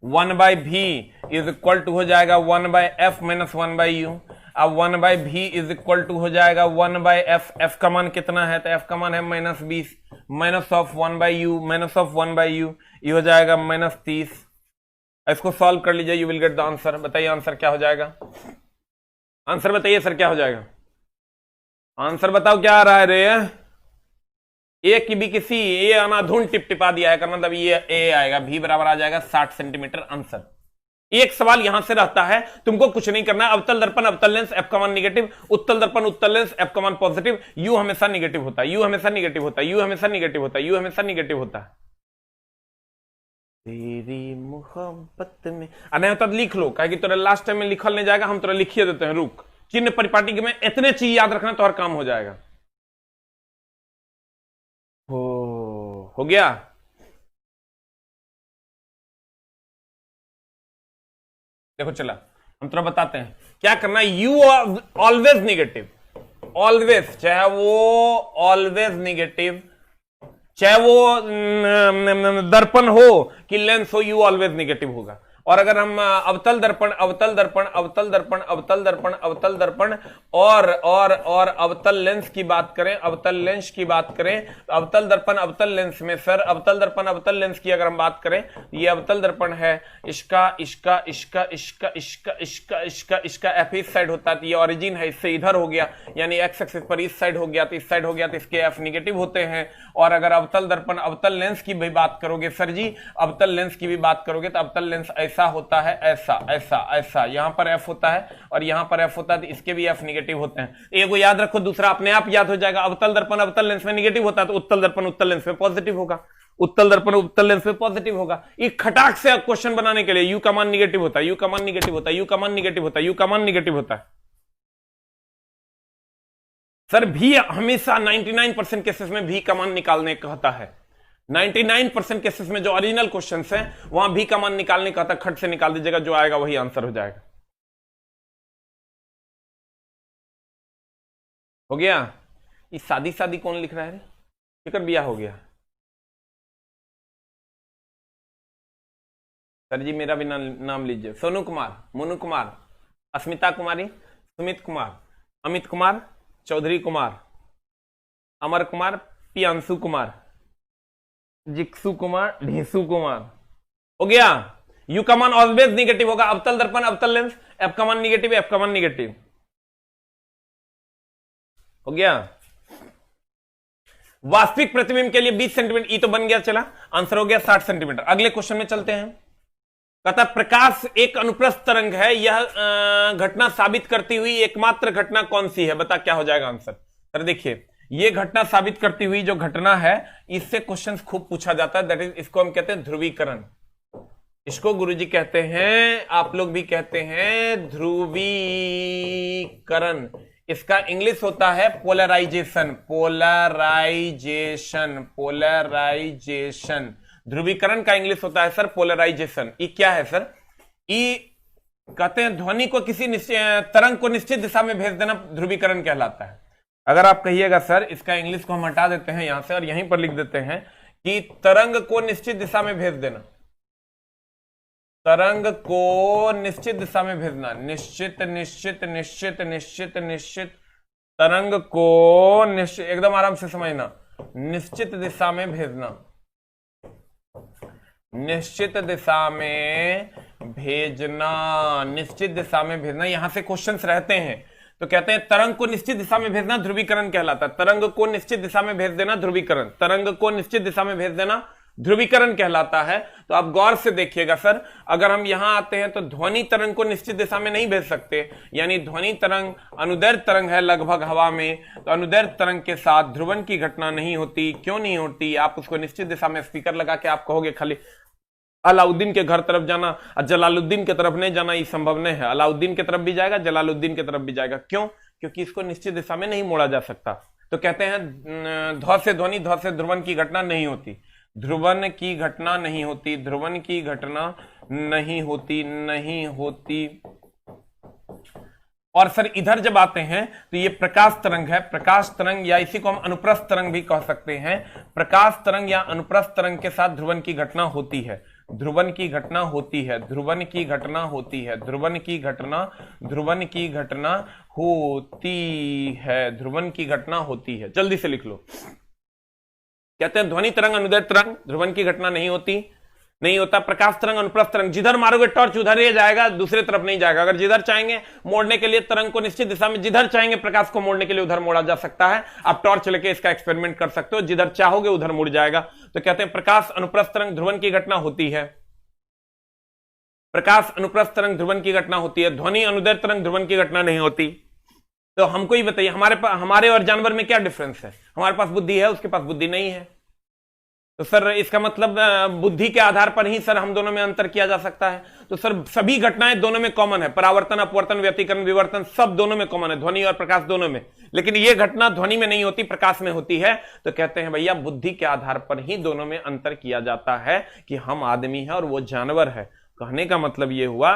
1/v इज इक्वल टू हो जाएगा 1/f माइनस 1/u। अब 1/v इज इक्वल टू हो जाएगा 1/f, f का मान कितना है तो f का मान है -20, minus of 1/u, minus of 1/u, ये हो जाएगा -30। इसको सॉल्व कर लीजिए, you will get the answer. बताइए आंसर क्या हो जाएगा, आंसर बताइए सर क्या हो जाएगा, आंसर बताओ क्या आ रहा है रे। ए की भी किसी ए अनाधुन टिपटिपा दिया है का मतलब ये ए आएगा, भी बराबर आ जाएगा 60 सेंटीमीटर आंसर। एक सवाल यहां से रहता है, तुमको कुछ नहीं करना है, अवतल दर्पण अवतल लेंस एफ का मान निगेटिव, उत्तल दर्पण उत्तल लेंस एफ का मान पॉजिटिव, यू हमेशा निगेटिव होता है, यू हमेशा निगेटिव होता है, यू हमेशा निगेटिव होता है, यू हमेशा निगेटिव होता है। तेरी मोहब्बत में नहीं होता लिख लो, कहे कि तोरा लास्ट टाइम में लिखल नहीं जाएगा, हम तोरा लिखिए देते हैं, रुक। चिन्ह परिपाटी के में इतने चीज याद रखना तो हर काम हो जाएगा। हो गया। देखो चला हम थोड़ा बताते हैं क्या करना है। यू ऑलवेज निगेटिव, ऑलवेज, चाहे वो ऑलवेज निगेटिव, चाहे वो दर्पण हो कि लेंस हो, यू ऑलवेज निगेटिव होगा। और अगर हम अवतल दर्पण अवतल दर्पण अवतल दर्पण अवतल दर्पण अवतल दर्पण और अवतल लेंस की बात करें, अवतल लेंस की बात करें, अवतल दर्पण अवतल लेंस में सर अवतल दर्पण अवतल लेंस की अगर हम बात करें, ये अवतल दर्पण है, इसका इसका इसका इसका इसका इसका इसका इसका एफ इस साइड होता है, ये ओरिजिन है, इससे इधर हो गया, यानी एक्स एक्सिस पर इस साइड हो गया तो इस साइड हो गया, तो इसके एफ निगेटिव होते हैं। और अगर अवतल दर्पण अवतल लेंस की भी बात करोगे सर जी, अवतल लेंस की भी बात करोगे तो अवतल लेंस ऐसा होता है, ऐसा ऐसा ऐसा, यहां पर एफ होता है और यहां पर एफ होता है, तो इसके भी एफ निगेटिव होते हैं। एक को याद रखो, दूसरा अपने आप याद हो जाएगा। अवतल दर्पण अवतल लेंस में निगेटिव होता है तो उत्तल दर्पण उत्तल लेंस में पॉजिटिव होगा, उत्तल दर्पण उत्तल लेंस में पॉजिटिव होगा। एक खटाक से क्वेश्चन बनाने के लिए यू का मान निगेटिव होता है, यू का मान निगेटिव होता है, यू का मान निगेटिव होता है, यू का मान निगेटिव होता है। सर भी हमेशा 99% केसेस में भी का मान निकालने कहता है, 99% केसेस में जो ओरिजिनल क्वेश्चंस हैं वहां भी का मान निकालने कहता है, खट से निकाल दीजिएगा, जो आएगा वही आंसर हो जाएगा। हो गया। ये शादी शादी कौन लिख रहा है, फिकर बिया हो गया। सर जी मेरा भी नाम लीजिए, सोनू कुमार, मोनू कुमार, अस्मिता कुमारी, सुमित कुमार, अमित कुमार, चौधरी कुमार, अमर कुमार, पियांशु कुमार, जिक्सु कुमार, ढीसू कुमार। हो गया। यू का मान ऑलवेज निगेटिव होगा, अवतल दर्पण अवतल लेंस एफ का मान निगेटिव, एफ का मान निगेटिव। हो गया। वास्तविक प्रतिबिंब के लिए 20 सेंटीमीटर, ई तो बन गया, चला आंसर हो गया 60 सेंटीमीटर। अगले क्वेश्चन में चलते हैं। कहता प्रकाश एक अनुप्रस्थ तरंग है, यह घटना साबित करती हुई एकमात्र घटना कौन सी है, बता क्या हो जाएगा आंसर। सर देखिए ये घटना साबित करती हुई जो घटना है, इससे क्वेश्चंस खूब पूछा जाता है, दैट इज, इसको हम कहते हैं ध्रुवीकरण। इसको गुरुजी कहते हैं, आप लोग भी कहते हैं ध्रुवीकरण। इसका इंग्लिश होता है पोलराइजेशन, पोलराइजेशन, पोलराइजेशन। ध्रुवीकरण का इंग्लिश होता है सर पोलराइजेशन। ये क्या है सर, ये कहते हैं ध्वनि को किसी तरंग को निश्चित दिशा में भेज देना ध्रुवीकरण कहलाता है। अगर आप कहिएगा सर इसका इंग्लिश को हम हटा देते हैं यहां से और यहीं पर लिख देते हैं कि तरंग को निश्चित दिशा में भेज देना, तरंग को निश्चित दिशा में भेजना, निश्चित निश्चित निश्चित निश्चित निश्चित, तरंग को निश्चित, एकदम आराम से समझना, निश्चित दिशा में भेजना, निश्चित दिशा में भेजना, निश्चित दिशा में भेजना। यहां से क्वेश्चंस रहते हैं तो कहते हैं तरंग को निश्चित दिशा में भेजना ध्रुवीकरण कहलाता है, तरंग को निश्चित दिशा में भेज देना ध्रुवीकरण, तरंग को निश्चित दिशा में भेज देना ध्रुवीकरण कहलाता है। तो आप गौर से देखिएगा सर, अगर हम यहां आते हैं तो ध्वनि तरंग को निश्चित दिशा में नहीं भेज सकते, यानी ध्वनि तरंग अनुदैर्ध्य तरंग है लगभग हवा में, तो अनुदैर्ध्य तरंग के साथ ध्रुवण की घटना नहीं होती। क्यों नहीं होती, आप उसको निश्चित दिशा में स्पीकर लगा के आप कहोगे खाली अलाउद्दीन के घर तरफ जाना और जलालुद्दीन की तरफ नहीं जाना, ये संभव नहीं है। अलाउद्दीन की तरफ भी जाएगा, जलालुद्दीन की तरफ भी जाएगा। क्यों, क्योंकि इसको निश्चित दिशा में नहीं मोड़ा जा सकता। तो कहते हैं ध्व से ध्वनि, ध्व से ध्रुवण की घटना नहीं होती। ध्रुवन की घटना नहीं होती, ध्रुवन की घटना नहीं होती, नहीं होती। और सर इधर जब आते हैं तो ये प्रकाश तरंग है, प्रकाश तरंग या इसी को हम अनुप्रस्थ तरंग भी कह सकते हैं। प्रकाश तरंग या अनुप्रस्थ तरंग के साथ ध्रुवन की घटना होती है, ध्रुवन की घटना होती है, ध्रुवन की घटना होती है, ध्रुवन की घटना, ध्रुवन की घटना होती है, ध्रुवन की घटना होती है। जल्दी से लिख लो। कहते हैं ध्वनि तरंग अनुदैर्ध्य तरंग ध्रुवन की घटना नहीं होती, नहीं होता। प्रकाश तरंग अनुप्रस्थ तरंग, जिधर मारोगे टॉर्च उधर ही जाएगा, दूसरी तरफ नहीं जाएगा। अगर जिधर चाहेंगे मोड़ने के लिए तरंग को निश्चित दिशा में, जिधर चाहेंगे प्रकाश को मोड़ने के लिए उधर मोड़ा जा सकता है। आप टॉर्च लेके इसका एक्सपेरिमेंट कर सकते हो, जिधर चाहोगे उधर मुड़ जाएगा। तो कहते हैं प्रकाश अनुप्रस्थ तरंग ध्रुवन की घटना होती है, प्रकाश अनुप्रस्थ तरंग ध्रुवन की घटना होती है, ध्वनि अनुदैर्ध्य तरंग ध्रुवन की घटना नहीं होती। तो हमको ही बताइए हमारे और जानवर में क्या डिफरेंस है? हमारे पास बुद्धि है, उसके पास बुद्धि नहीं है। तो सर इसका मतलब बुद्धि के आधार पर ही सर हम दोनों में अंतर किया जा सकता है। तो सर सभी घटनाएं दोनों में कॉमन है, परावर्तन, अपवर्तन, व्यतिकरण, विवर्तन सब दोनों में कॉमन है, ध्वनि और प्रकाश दोनों में। लेकिन यह घटना ध्वनि में नहीं होती, प्रकाश में होती है। तो कहते हैं भैया बुद्धि के आधार पर ही दोनों में अंतर किया जाता है कि हम आदमी है और वो जानवर है। कहने का मतलब यह हुआ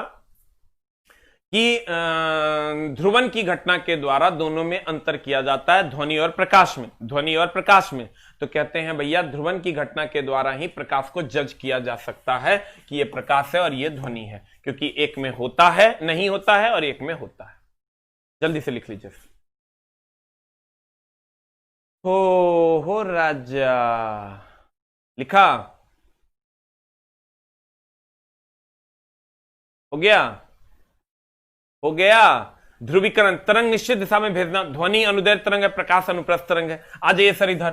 कि ध्रुवन की घटना के द्वारा दोनों में अंतर किया जाता है, ध्वनि और प्रकाश में, ध्वनि और प्रकाश में। तो कहते हैं भैया ध्रुवन की घटना के द्वारा ही प्रकाश को जज किया जा सकता है कि यह प्रकाश है और यह ध्वनि है, क्योंकि एक में होता है, नहीं होता है, और एक में होता है। जल्दी से लिख लीजिए। हो राजा, लिखा हो गया, हो गया। ध्रुवीकरण, तरंग निश्चित दिशा में भेजना, ध्वनि अनुदैर्ध्य तरंग है, प्रकाश अनुप्रस्थ तरंग है। आ जाइए सर इधर।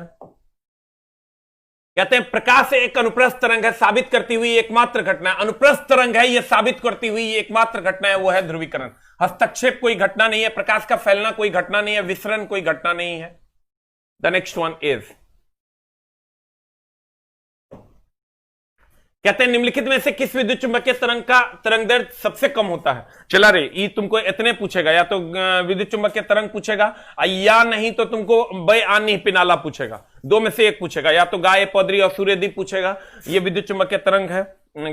कहते हैं प्रकाश एक अनुप्रस्थ तरंग है, साबित करती हुई एकमात्र घटना, अनुप्रस्थ तरंग है, यह साबित करती हुई एकमात्र घटना है, वो है ध्रुवीकरण। हस्तक्षेप कोई घटना नहीं है, प्रकाश का फैलना कोई घटना नहीं है, विसरण कोई घटना नहीं है। द नेक्स्ट वन इज, कहते हैं निम्नलिखित में से किस विद्युत चुंबकीय तरंग का तरंगदैर्ध्य सबसे कम होता है? चला रे, ये तुमको इतने पूछेगा, या तो विद्युत चुंबकीय तरंग पूछेगा, या नहीं तो तुमको बय आनी पिनाला पूछेगा। दो में से एक पूछेगा, या तो गाय पौधरी और सूर्यदीप पूछेगा। ये विद्युत चुंबकीय तरंग है,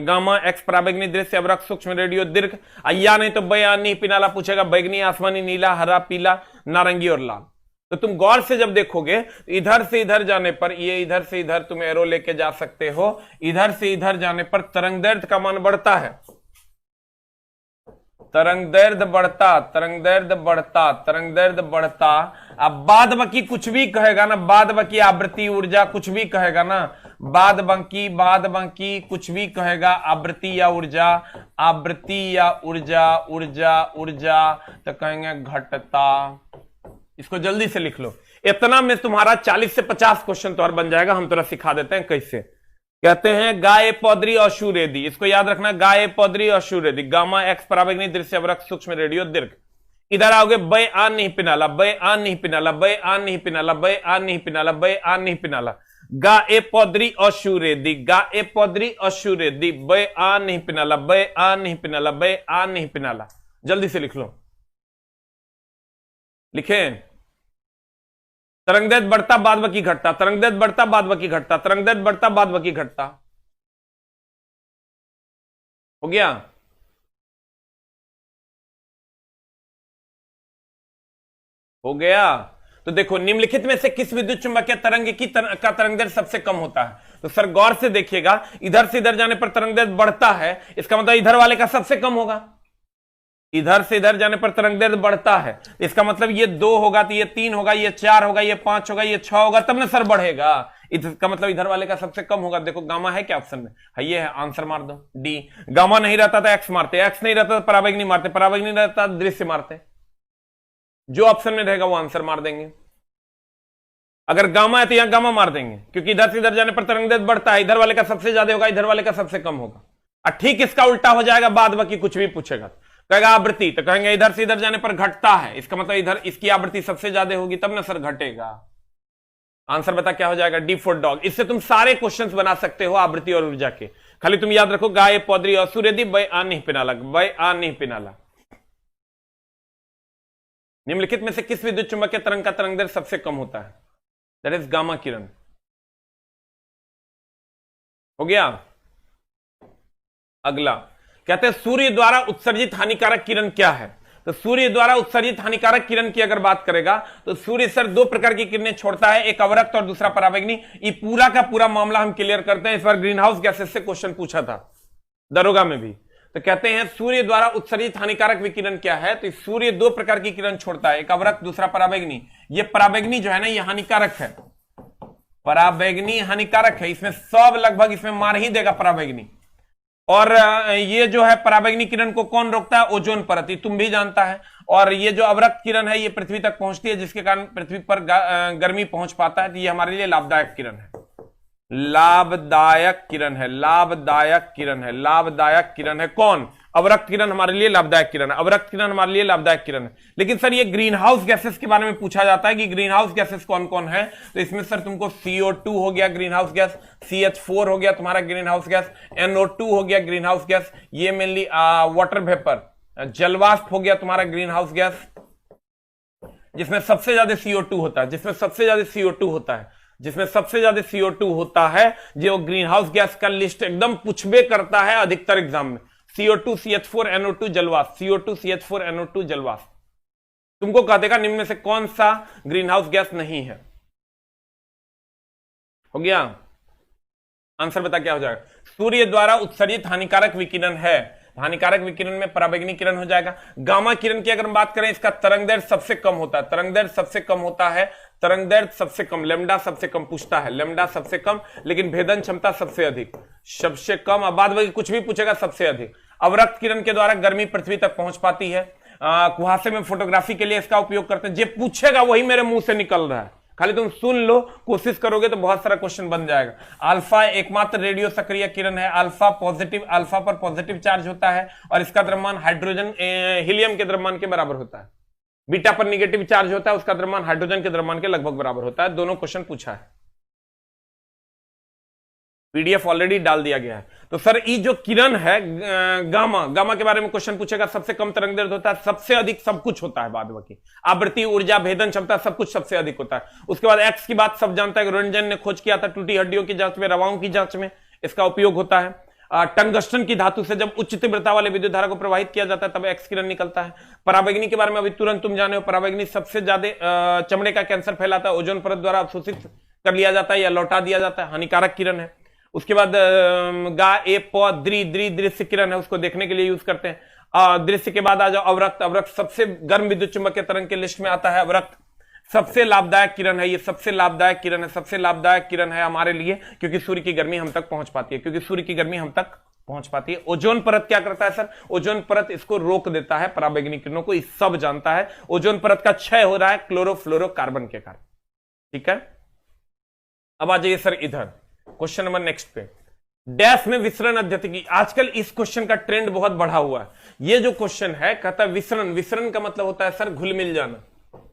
गामा, एक्स पराबैंगनी, दृश्य, अवरक्त, सूक्ष्म, रेडियो, दीर्घ। या नहीं तो बय आनी पिनाला पूछेगा, बैगनी, आसमानी, नीला, हरा, पीला, नारंगी और लाल। तो तुम गौर से जब देखोगे इधर से इधर जाने पर, ये इधर से इधर तुम एरो लेके जा सकते हो, इधर से इधर जाने पर तरंगदैर्ध्य का मान बढ़ता है, तरंगदैर्ध्य बढ़ता, तरंगदैर्ध्य बढ़ता, तरंगदैर्ध्य बढ़ता। अब बाद बाकी कुछ भी कहेगा ना, बाद बाकी आवृत्ति ऊर्जा कुछ भी कहेगा ना, बाद बाकी कुछ भी कहेगा, आवृत्ति या ऊर्जा, आवृत्ति या ऊर्जा, ऊर्जा ऊर्जा, तो कहेंगे घटता। इसको जल्दी से लिख लो। इतना में तुम्हारा 40 से 50 क्वेश्चन तो और बन जाएगा। हम थोड़ा सिखा देते हैं कैसे। कहते हैं गाय पौधरी और शूरेदी, इसको याद रखना, गाय पौधरी और शूरेदी, गामा, एक्स पराबैंगनी, दृश्य, अवरक्त, सूक्ष्म, रेडियो, दीर्घ। इधर आओगे बय आ नहीं पिनाला, बय आ नहीं पिनाला, बय आ नहीं पिनाला, बय आ नहीं पिनाला, बय आ नहीं पिनाला। गा ए पौधरी और शूरेदी, गा ए पौधरी और शूरेदी, बय आ नहीं पिनाला, बय आ नहीं पिनाला, बय आ नहीं पिनाला। जल्दी से लिख लो। लिखें, तरंगदैर्ध्य बढ़ता बाद बाकी घटता, तरंगदैर्ध्य बढ़ता बाद बाकी घटता, तरंगदैर्ध्य बढ़ता बाद बाकी घटता। हो गया? हो गया। तो देखो निम्नलिखित में से किस विद्युत चुंबकीय तरंग की का तरंगदैर्ध्य सबसे कम होता है? तो सर गौर से देखिएगा, इधर से इधर जाने पर तरंगदैर्ध्य बढ़ता है, इसका मतलब इधर वाले का सबसे कम होगा। इधर से इधर जाने पर तरंगदैर्ध्य बढ़ता है, इसका मतलब ये 2 होगा, तो ये 3 होगा, ये 4 होगा, ये 5 होगा, ये 6 होगा, तब ना सर बढ़ेगा। इसका मतलब इधर वाले का सबसे कम होगा। देखो गामा है क्या ऑप्शन में? है, ये है, आंसर मार दो डी। गामा नहीं रहता था एक्स मारते, एक्स नहीं रहता था पराबैंगनी मारते, पराबैंगनी रहता दृश्य मारते। जो ऑप्शन में रहेगा वो आंसर मार देंगे। अगर गामा है तो यहां गामा मार देंगे, क्योंकि इधर से इधर जाने पर तरंगदैर्ध्य बढ़ता है, इधर वाले का सबसे ज्यादा होगा, इधर वाले का सबसे कम होगा। और ठीक इसका उल्टा हो जाएगा, बाद बाकी कुछ भी पूछेगा, कहेगा आवृत्ति, तो कहेंगे इधर से इधर जाने पर घटता है, इसका मतलब इधर इसकी आवृत्ति सबसे ज्यादा होगी, तब ना सर घटेगा। आंसर बता क्या हो जाएगा? D for dog. इससे तुम सारे क्वेश्चंस बना सकते हो आवृत्ति और ऊर्जा के। खाली तुम याद रखो गाय पौधरी और सूर्यदी, बय आ नहीं पिनाला, बय आ नहीं पिनाला। निम्नलिखित में से किस विद्युत चुंबकीय तरंग का तरंगदैर्ध्य सबसे कम होता है? दैट इज गामा किरण। हो गया। अगला कहते हैं सूर्य द्वारा उत्सर्जित हानिकारक किरण क्या है? तो सूर्य द्वारा उत्सर्जित हानिकारक किरण की अगर बात करेगा तो सूर्य सर दो प्रकार की किरणें छोड़ता है, एक अवरक्त और दूसरा पराबैंगनी। ये पूरा का पूरा मामला हम क्लियर करते हैं। इस बार ग्रीन हाउस गैसेस से क्वेश्चन पूछा था दरोगा में भी। तो कहते हैं सूर्य द्वारा उत्सर्जित हानिकारक विकिरण क्या है? तो सूर्य दो प्रकार की किरण छोड़ता है, एक अवरक्त दूसरा पराबैंगनी। ये पराबैंगनी जो है ना ये हानिकारक है, पराबैंगनी हानिकारक है, इसमें सब लगभग इसमें मार ही देगा पराबैंगनी। और ये जो है पराबैंगनी किरण को कौन रोकता है? ओजोन परत, तुम भी जानता है। और ये जो अवरक्त किरण है ये पृथ्वी तक पहुंचती है, जिसके कारण पृथ्वी पर गर्मी पहुंच पाता है। तो ये हमारे लिए लाभदायक किरण है, लाभदायक किरण है, लाभदायक किरण है, लाभदायक किरण है। कौन? अवरक्त किरण हमारे लिए लाभदायक किरण है, अवरक्त किरण हमारे लिए लाभदायक किरण है। लेकिन सर ये ग्रीन हाउस गैसेस के बारे में पूछा जाता है कि ग्रीन हाउस गैसेस कौन कौन है? तो इसमें सर तुमको CO2 हो गया ग्रीन हाउस गैस, CH4 हो गया तुम्हारा ग्रीन हाउस गैस, NO2 हो गया ग्रीन हाउस गैस, ये मेनली वाटर वेपर जलवाष्प हो गया तुम्हारा ग्रीन हाउस गैस, जिसमें सबसे ज्यादा CO2 होता है, जिसमें सबसे ज्यादा CO2 होता है, जिसमें सबसे ज्यादा CO2 होता है, जो ग्रीन हाउस गैस का लिस्ट एकदम पूछबे करता है अधिकतर एग्जाम में। CO2 CH4 NO2 जलवाष्प, CO2 CH4 NO2 जलवाष्प। तुमको कह देगा निम्न में से कौन सा ग्रीन हाउस गैस नहीं है। हो गया? आंसर बता क्या हो जाएगा? सूर्य द्वारा उत्सर्जित हानिकारक विकिरण है, हानिकारक विकिरण में पराबैंगनी किरण हो जाएगा। गामा किरण की अगर बात करें इसका तरंग दैर्ध्य सबसे कम होता है, तरंग दैर्ध्य सबसे कम होता है, तरंग दैर्ध्य सबसे कम, लेमडा सबसे कम पूछता है, लेमडा सबसे कम, लेकिन भेदन क्षमता सबसे अधिक, सबसे कम। अब बाद में कुछ भी पूछेगा सबसे अधिक। अवरक्त किरण के द्वारा गर्मी पृथ्वी तक पहुंच पाती है। कुहासे में फोटोग्राफी के लिए इसका उपयोग करते हैं। जो पूछेगा वही मेरे मुंह से निकल रहा है, खाली तुम सुन लो, कोशिश करोगे तो बहुत सारा क्वेश्चन बन जाएगा। अल्फा एकमात्र रेडियो सक्रिय किरण है, अल्फा पॉजिटिव, अल्फा पर पॉजिटिव चार्ज होता है और इसका द्रव्यमान हाइड्रोजन हीलियम के द्रव्यमान के बराबर होता है। बीटा पर निगेटिव चार्ज होता है, उसका द्रव्यमान हाइड्रोजन के द्रव्यमान के लगभग बराबर होता है। दोनों क्वेश्चन पूछा है, PDF ऑलरेडी डाल दिया गया है। तो सर ये जो किरण है गामा, गामा के बारे में क्वेश्चन पूछेगा। सबसे कम तरंग दैर्ध्य होता है, सबसे अधिक सब कुछ होता है, बाद बाकी आवृत्ति, ऊर्जा, भेदन क्षमता सब कुछ सबसे अधिक होता है। उसके बाद एक्स की बात सब जानता है, रोंटगेन ने खोज किया था टूटी हड्डियों की जांच में, रवाओं की जांच में इसका उपयोग होता है। टंगस्टन की धातु से जब उच्च तीव्रता वाले विद्युत धारा को प्रवाहित किया जाता है तब एक्स किरण निकलता है। पराबैंगनी के बारे में अभी तुरंत तुम जाने हो, पराबैंगनी सबसे ज्यादा चमड़े का कैंसर फैलाता है, ओजोन परत द्वारा अवशोषित कर लिया जाता है या लौटा दिया जाता है, हानिकारक किरण है। उसके बाद गा ए प द्रि द्रि दृश्य किरण है, उसको देखने के लिए यूज करते हैं। दृश्य के बाद आ जाओ अवरक्त, अवरक्त सबसे गर्म विद्युत चुंबकीय तरंग के लिस्ट में आता है। अवरक्त सबसे लाभदायक किरण है, ये सबसे लाभदायक किरण है, सबसे लाभदायक किरण है हमारे लिए, क्योंकि सूर्य की गर्मी हम तक पहुंच पाती है, क्योंकि सूर्य की गर्मी हम तक पहुंच पाती है। ओजोन परत क्या करता है सर? ओजोन परत इसको रोक देता है, पराबैंगनी किरणों को, इस सब जानता है। ओजोन परत का क्षय हो रहा है क्लोरोफ्लोरोकार्बन के कारण, ठीक है। अब आ जाइए सर इधर क्वेश्चन नंबर नेक्स्ट पे, डैश में विसरण अध्ययन। आजकल इस क्वेश्चन का ट्रेंड बहुत बढ़ा हुआ है। ये जो क्वेश्चन है कहता है विसरण, विसरण का मतलब होता है सर घुल मिल जाना,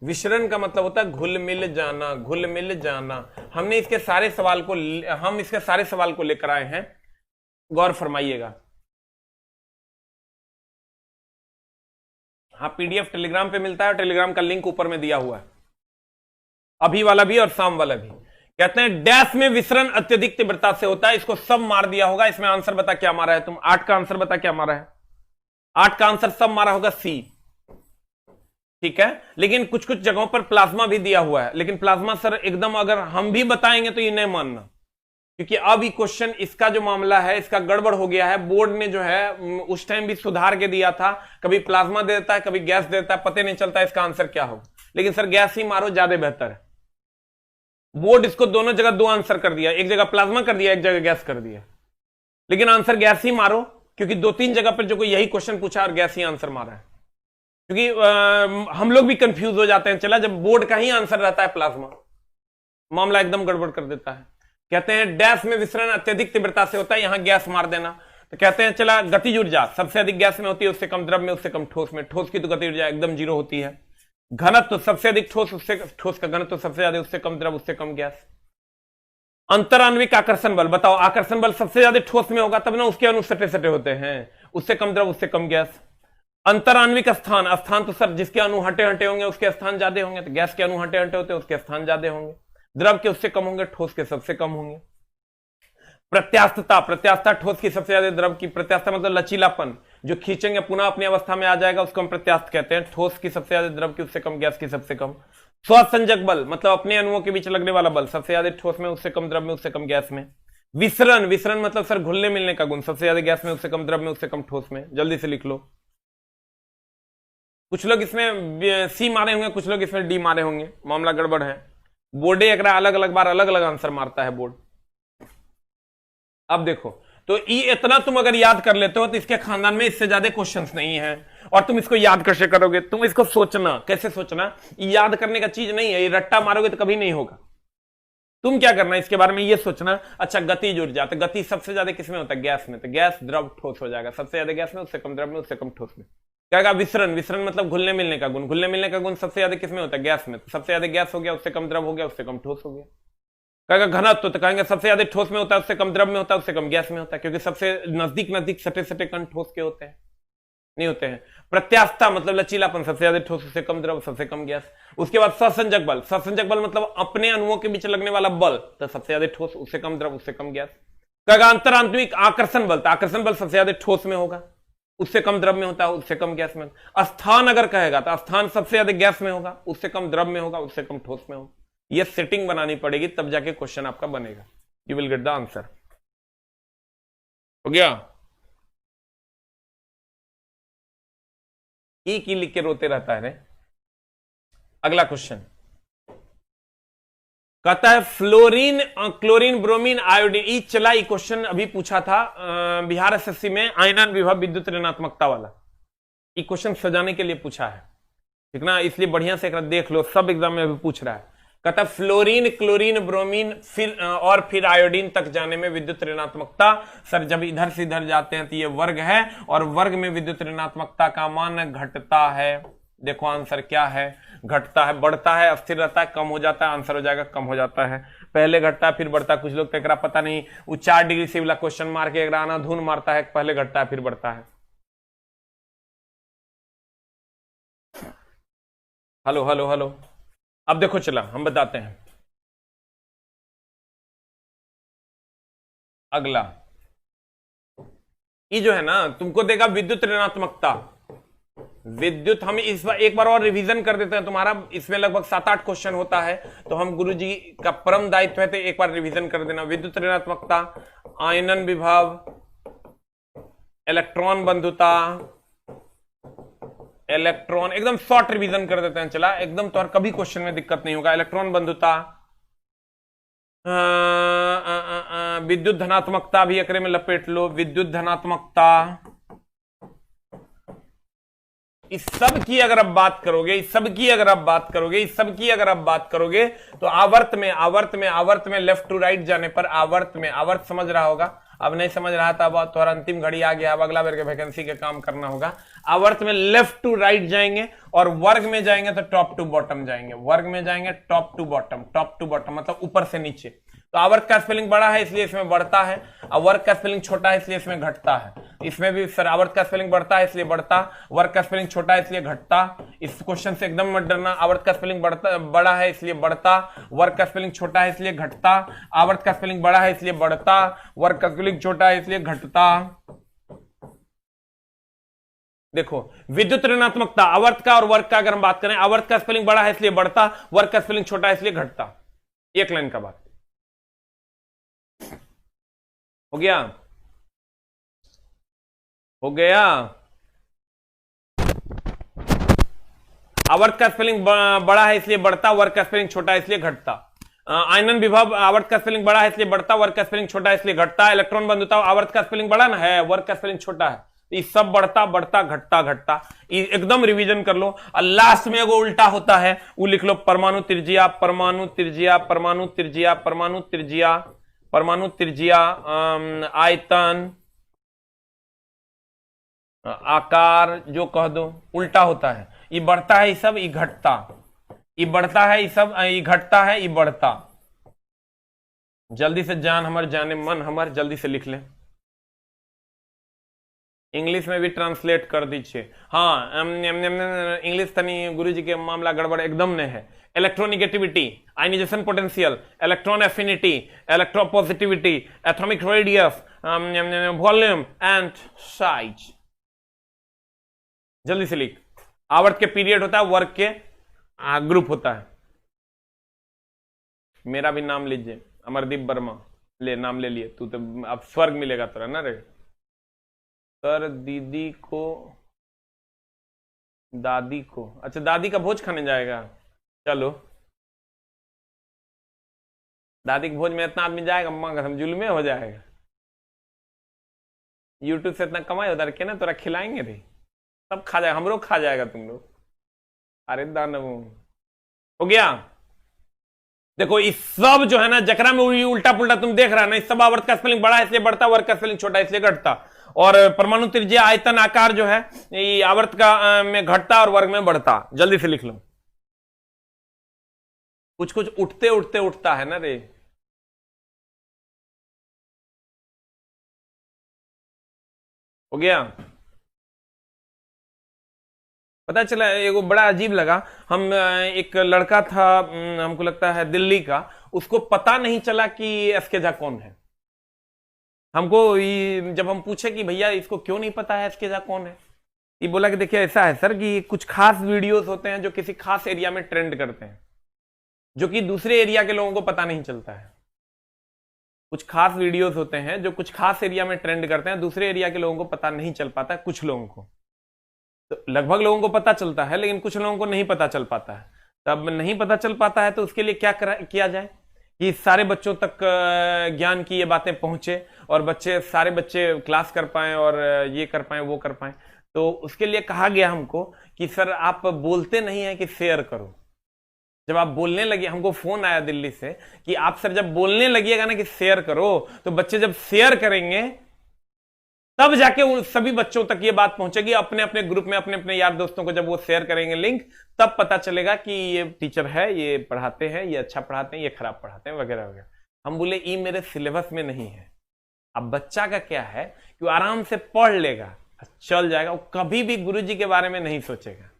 विसरण का मतलब होता है घुल मिल जाना, घुल मिल जाना। हमने इसके सारे सवाल को, हम इसके सारे सवाल को लेकर आए हैं, गौर फरमाइएगा। हाँ PDF टेलीग्राम पे मिलता है, टेलीग्राम का लिंक ऊपर में दिया हुआ है, अभी वाला भी और शाम वाला भी। कहते हैं डैश में विसरण अत्यधिक तीव्रता से होता है, इसको सब मार दिया होगा। इसमें आंसर बता क्या मारा है तुम? 8 का आंसर बता क्या मारा है? 8 का आंसर सब मारा होगा C, ठीक है। लेकिन कुछ कुछ जगहों पर प्लाज्मा भी दिया हुआ है, लेकिन प्लाज्मा सर एकदम अगर हम भी बताएंगे तो ये नहीं मानना, क्योंकि अब ये क्वेश्चन इसका जो मामला है इसका गड़बड़ हो गया है। बोर्ड ने जो है उस टाइम भी सुधार के दिया था, कभी प्लाज्मा दे देता है कभी गैस दे देता है, पता नहीं चलता इसका आंसर क्या हो। लेकिन सर गैस ही मारो, ज्यादा बेहतर है। बोर्ड इसको दोनों जगह 2 आंसर कर दिया, एक जगह प्लाज्मा कर दिया, एक जगह गैस कर दिया, लेकिन आंसर गैस ही मारो, क्योंकि 2-3 जगह पर जो कोई यही क्वेश्चन पूछा और गैस ही आंसर मारा है। क्योंकि हम लोग भी कंफ्यूज हो जाते हैं, चला जब बोर्ड का ही आंसर रहता है प्लाज्मा, मामला एकदम गड़बड़ कर देता है। कहते हैं डैश में विसरण अत्यधिक तीव्रता से होता है, यहां गैस मार देना। तो कहते हैं चला गतिज ऊर्जा सबसे अधिक गैस में होती है, उससे कम द्रव में, उससे कम ठोस में। ठोस की तो गति ऊर्जा एकदम 0 होती है। घनत्व सबसे अधिक ठोस, उससे ठोस का घनत्व सबसे ज्यादा, उससे कम द्रव, उससे कम गैस। अंतरान्विक आकर्षण बल बताओ, आकर्षण बल सबसे ज्यादा ठोस में होगा तब ना उसके अणु सटे सटे होते हैं, उससे कम द्रव, उससे कम गैस। अंतरान्विक स्थान, स्थान तो सर जिसके अणु हटे हटे होंगे उसके स्थान ज्यादा होंगे, तो गैस के अणु हटे हटे होते हैं उसके स्थान ज्यादा होंगे। द्रव के उससे कम होंगे, ठोस के सबसे कम होंगे। प्रत्यास्थता, प्रत्यास्थता ठोस की सबसे ज्यादा द्रव की, प्रत्यास्थता मतलब लचीलापन, जो खींचेंगे पुनः अपनी अवस्था में आ जाएगा उसको हम प्रत्यास्थ कहते हैं। ठोस की सबसे ज्यादा द्रव की, उससे कम गैस की सबसे कम। स्वसंजक बल मतलब अपने अणुओं के बीच लगने वाला बल, सबसे ज्यादा ठोस में, उससे कम द्रव में, उससे कम गैस में। विसरण, विसरण मतलब सर घुलने मिलने का गुण, सबसे ज्यादा गैस में, उससे कम द्रव में, उससे कम ठोस में। जल्दी से लिख लो। कुछ लोग इसमें सी मारे होंगे, कुछ लोग इसमें डी मारे होंगे, मामला गड़बड़ है। बोर्डे एक अलग अलग बार अलग अलग आंसर मारता है बोर्ड। अब देखो, तो ई इतना तुम अगर याद कर लेते हो तो इसके खानदान में इससे ज्यादा क्वेश्चंस नहीं है। और तुम इसको याद कैसे करोगे? तुम इसको सोचना, कैसे सोचना, याद करने का चीज नहीं है, ये रट्टा मारोगे तो कभी नहीं होगा। तुम क्या करना, इसके बारे में ये सोचना, अच्छा गतिज ऊर्जा, तो गति सबसे ज्यादा किसमें होता है? गैस में, तो गैस द्रव ठोस हो जाएगा, सबसे ज्यादा गैस में, उससे कम द्रव में, उससे कम ठोस में। क्या? विसरण, विसरण मतलब घुलने मिलने का गुण, घुलने मिलने का गुण सबसे ज्यादा किसमें होता है? गैस में, तो सबसे ज्यादा गैस हो गया, उससे कम द्रव हो गया, उससे कम ठोस हो गया। कहेगा घनत्व, तो कहेंगे सबसे ज्यादा ठोस में होता है, उससे कम द्रव में होता है, उससे कम गैस में होता है, क्योंकि सबसे नजदीक नजदीक सटे सटे कण ठोस के होते हैं, नहीं होते हैं। प्रत्यास्थता मतलब लचीलापन, सबसे ज्यादा ठोस, उससे कम द्रव, सबसे कम गैस। उसके बाद स्वसंजक बल, स्वसंजक बल मतलब अपने अणुओं के बीच लगने वाला बल, तो सबसे ज्यादा ठोस, उससे कम द्रव, उससे कम गैस। कहेगा अंतरांतरिक आकर्षण बल, तो आकर्षण बल सबसे ज्यादा ठोस में होगा, उससे कम द्रव में होता है, उससे कम गैस में। स्थान अगर कहेगा तो स्थान सबसे ज्यादा गैस में होगा, उससे कम द्रव में होगा, उससे कम ठोस में होगा। ये सेटिंग बनानी पड़ेगी, तब जाके क्वेश्चन आपका बनेगा। You will get the answer. हो गया? ई की लिख के रोते रहता है रे। अगला क्वेश्चन कहता है फ्लोरीन, क्लोरीन, ब्रोमीन, आयोडीन। ई चला, ई क्वेश्चन अभी पूछा था बिहार एसएससी में, आयनन विभव विद्युत ऋणात्मकता वाला। ई क्वेश्चन सजाने के लिए पूछा है, ठीक ना, इसलिए बढ़िया से देख लो, सब एग्जाम में अभी पूछ रहा है। कहता फ्लोरीन, क्लोरीन, ब्रोमीन फिर आयोडीन तक जाने में विद्युत ऋणात्मकता। सर जब इधर से इधर जाते हैं तो ये वर्ग है, और वर्ग में विद्युत ऋणात्मकता का मान घटता है। देखो आंसर क्या है, घटता है, बढ़ता है, अस्थिर रहता है, कम हो जाता है। आंसर हो जाएगा कम हो जाता है। पहले घटता है फिर बढ़ता है। कुछ लोग तो पता नहीं, वो 4 डिग्री से वाला क्वेश्चन मार के आना धुन मारता है, पहले घटता है फिर बढ़ता है। Hello hello hello. अब देखो चला, हम बताते हैं अगला। ये जो है ना, तुमको देगा विद्युत ऋणात्मकता। विद्युत, हम इस बार एक बार और रिवीजन कर देते हैं, तुम्हारा इसमें लगभग 7-8 क्वेश्चन होता है, तो हम गुरुजी का परम दायित्व है, तो एक बार रिवीजन कर देना। विद्युत ऋणात्मकता, आयनन विभव, इलेक्ट्रॉन बंधुता, इलेक्ट्रॉन, एकदम शॉर्ट रिवीजन कर देते हैं, चला एकदम, तो और कभी क्वेश्चन में दिक्कत नहीं होगा। इलेक्ट्रॉन बंधुता, विद्युत धनात्मकता भी एकरे में लपेट लो, विद्युत धनात्मकता। इस सब की अगर आप बात करोगे, इस सब की अगर आप बात करोगे, इस सब की अगर आप बात करोगे, तो आवर्त में लेफ्ट टू राइट जाने पर, आवर्त समझ रहा होगा, अब नहीं समझ रहा था, अब थोड़ा अंतिम घड़ी आ गया, अब अगला बार के वैकेंसी के काम करना होगा। आवर्त में लेफ्ट टू राइट जाएंगे, और वर्ग में जाएंगे तो टॉप टू बॉटम जाएंगे, वर्ग में जाएंगे टॉप टू बॉटम मतलब ऊपर से नीचे। तो आवर्त का स्पेलिंग बड़ा है इसलिए इसमें बढ़ता है, और वर्ग का स्पेलिंग छोटा है इसलिए इसमें घटता है। इसमें भी सर आवर्त का स्पेलिंग बढ़ता है इसलिए बढ़ता, वर्ग का स्पेलिंग छोटा है इसलिए घटता। इस क्वेश्चन से एकदम मत डरना, आवर्त का स्पेलिंग बड़ा है इसलिए बढ़ता, वर्ग का स्पेलिंग छोटा है इसलिए घटता, आवर्त का स्पेलिंग बड़ा है इसलिए बढ़ता, वर्ग का स्पेलिंग छोटा है इसलिए घटता। देखो विद्युत ऋणात्मकता आवर्त का और वर्ग का अगर हम बात करें, आवर्त का स्पेलिंग बड़ा है इसलिए बढ़ता, वर्ग का स्पेलिंग छोटा है इसलिए घटता। एक लाइन का बात हो गया, हो गया। आवर्त का स्पेलिंग बड़ा है इसलिए बढ़ता, वर्ग का स्पेलिंग छोटा है इसलिए घटता। आयनन विभव आवर्त का स्पेलिंग बड़ा है इसलिए बढ़ता, वर्ग का स्पेलिंग छोटा है इसलिए घटता। इलेक्ट्रॉन बंधुता आवर्त का स्पेलिंग बड़ा ना है, वर्ग का स्पेलिंग छोटा है, ये सब बढ़ता बढ़ता घटता घटता। एकदम रिवीजन कर लो। और लास्ट में एगो उल्टा होता है, वो लिख लो, परमाणु त्रिज्या, परमाणु त्रिज्या, परमाणु त्रिज्या, परमाणु त्रिज्या, परमाणु त्रिज्या, आयतन, आकार, जो कह दो, उल्टा होता है। ये बढ़ता है, ये सब, ये घटता, ये बढ़ता है, ये सब, ये घटता है, ये बढ़ता। जल्दी से जान हमर जाने मन हमर, जल्दी से लिख ले, इंग्लिश में भी ट्रांसलेट कर दीजिए। हाँ इंग्लिश तनी गुरुजी के मामला गड़बड़ एकदम नहीं है, electronegativity, ionisation potential, electron affinity, electropositivity, atomic radius, volume and size. जल्दी से लिख। आवर्त के पीरियड होता है, वर्ग के ग्रुप होता है। मेरा भी नाम लीजिए, अमरदीप वर्मा। ले, नाम ले लिए तू तो, अब स्वर्ग मिलेगा तेरा ना रे। सर दीदी को, दादी को, अच्छा दादी का भोज खाने जाएगा, चलो। दादी के भोज में इतना आदमी जाएगा, मां कसम जुल्मे हो जाएगा। यूट्यूब से इतना कमाई होता है ना, तोरा खिलाएंगे रे, सब खा जाएगा, हम लोग खा जाएगा तुम लोग। अरे दानव हो गया। देखो इस सब जो है ना जकरा में उल्टा पुल्टा तुम देख रहा है ना, इस सब आवर्त का स्पेलिंग बड़ा है इसलिए बढ़ता, वर्ग का स्पेलिंग छोटा है इसलिए घटता। और परमाणु त्रिज्या आयतन आकार जो है ये आवर्त का में घटता और वर्ग में बढ़ता। जल्दी से लिख लो। कुछ कुछ उठते उठते उठता है ना रे। हो गया। पता चला, एगो बड़ा अजीब लगा। हम एक लड़का था, हमको लगता है दिल्ली का, उसको पता नहीं चला कि एसके झा कौन है। हमको जब हम पूछे कि भैया इसको क्यों नहीं पता है एसके झा कौन है, ये बोला कि देखिए ऐसा है सर कि कुछ खास वीडियोस होते हैं जो किसी खास एरिया में ट्रेंड करते हैं, जो कि दूसरे एरिया के लोगों को पता नहीं चलता है। कुछ खास वीडियोस होते हैं जो कुछ खास एरिया में ट्रेंड करते हैं, दूसरे एरिया के लोगों को पता नहीं चल पाता, कुछ लोगों को तो लगभग लोगों को पता चलता है, लेकिन कुछ लोगों को नहीं पता चल पाता है। तब नहीं पता चल पाता है तो उसके लिए क्या किया जाए कि सारे बच्चों तक ज्ञान की ये बातें पहुंचे और सारे बच्चे क्लास कर पाए और ये कर पाए वो कर पाए। तो उसके लिए कहा गया हमको कि सर आप बोलते नहीं है कि शेयर करो। जब आप बोलने लगे, हमको फोन आया दिल्ली से कि आप सर जब बोलने लगिएगा ना कि शेयर करो, तो बच्चे जब शेयर करेंगे तब जाके उन सभी बच्चों तक ये बात पहुंचेगी, अपने अपने ग्रुप में अपने अपने यार दोस्तों को जब वो शेयर करेंगे लिंक, तब पता चलेगा कि ये टीचर है, ये पढ़ाते हैं, ये अच्छा पढ़ाते हैं, ये खराब पढ़ाते हैं, वगैरह वगैरह। हम बोले ये मेरे सिलेबस में नहीं है। अब बच्चा का क्या है कि वो आराम से पढ़ लेगा, चल जाएगा, वो कभी भी गुरुजी के बारे में नहीं सोचेगा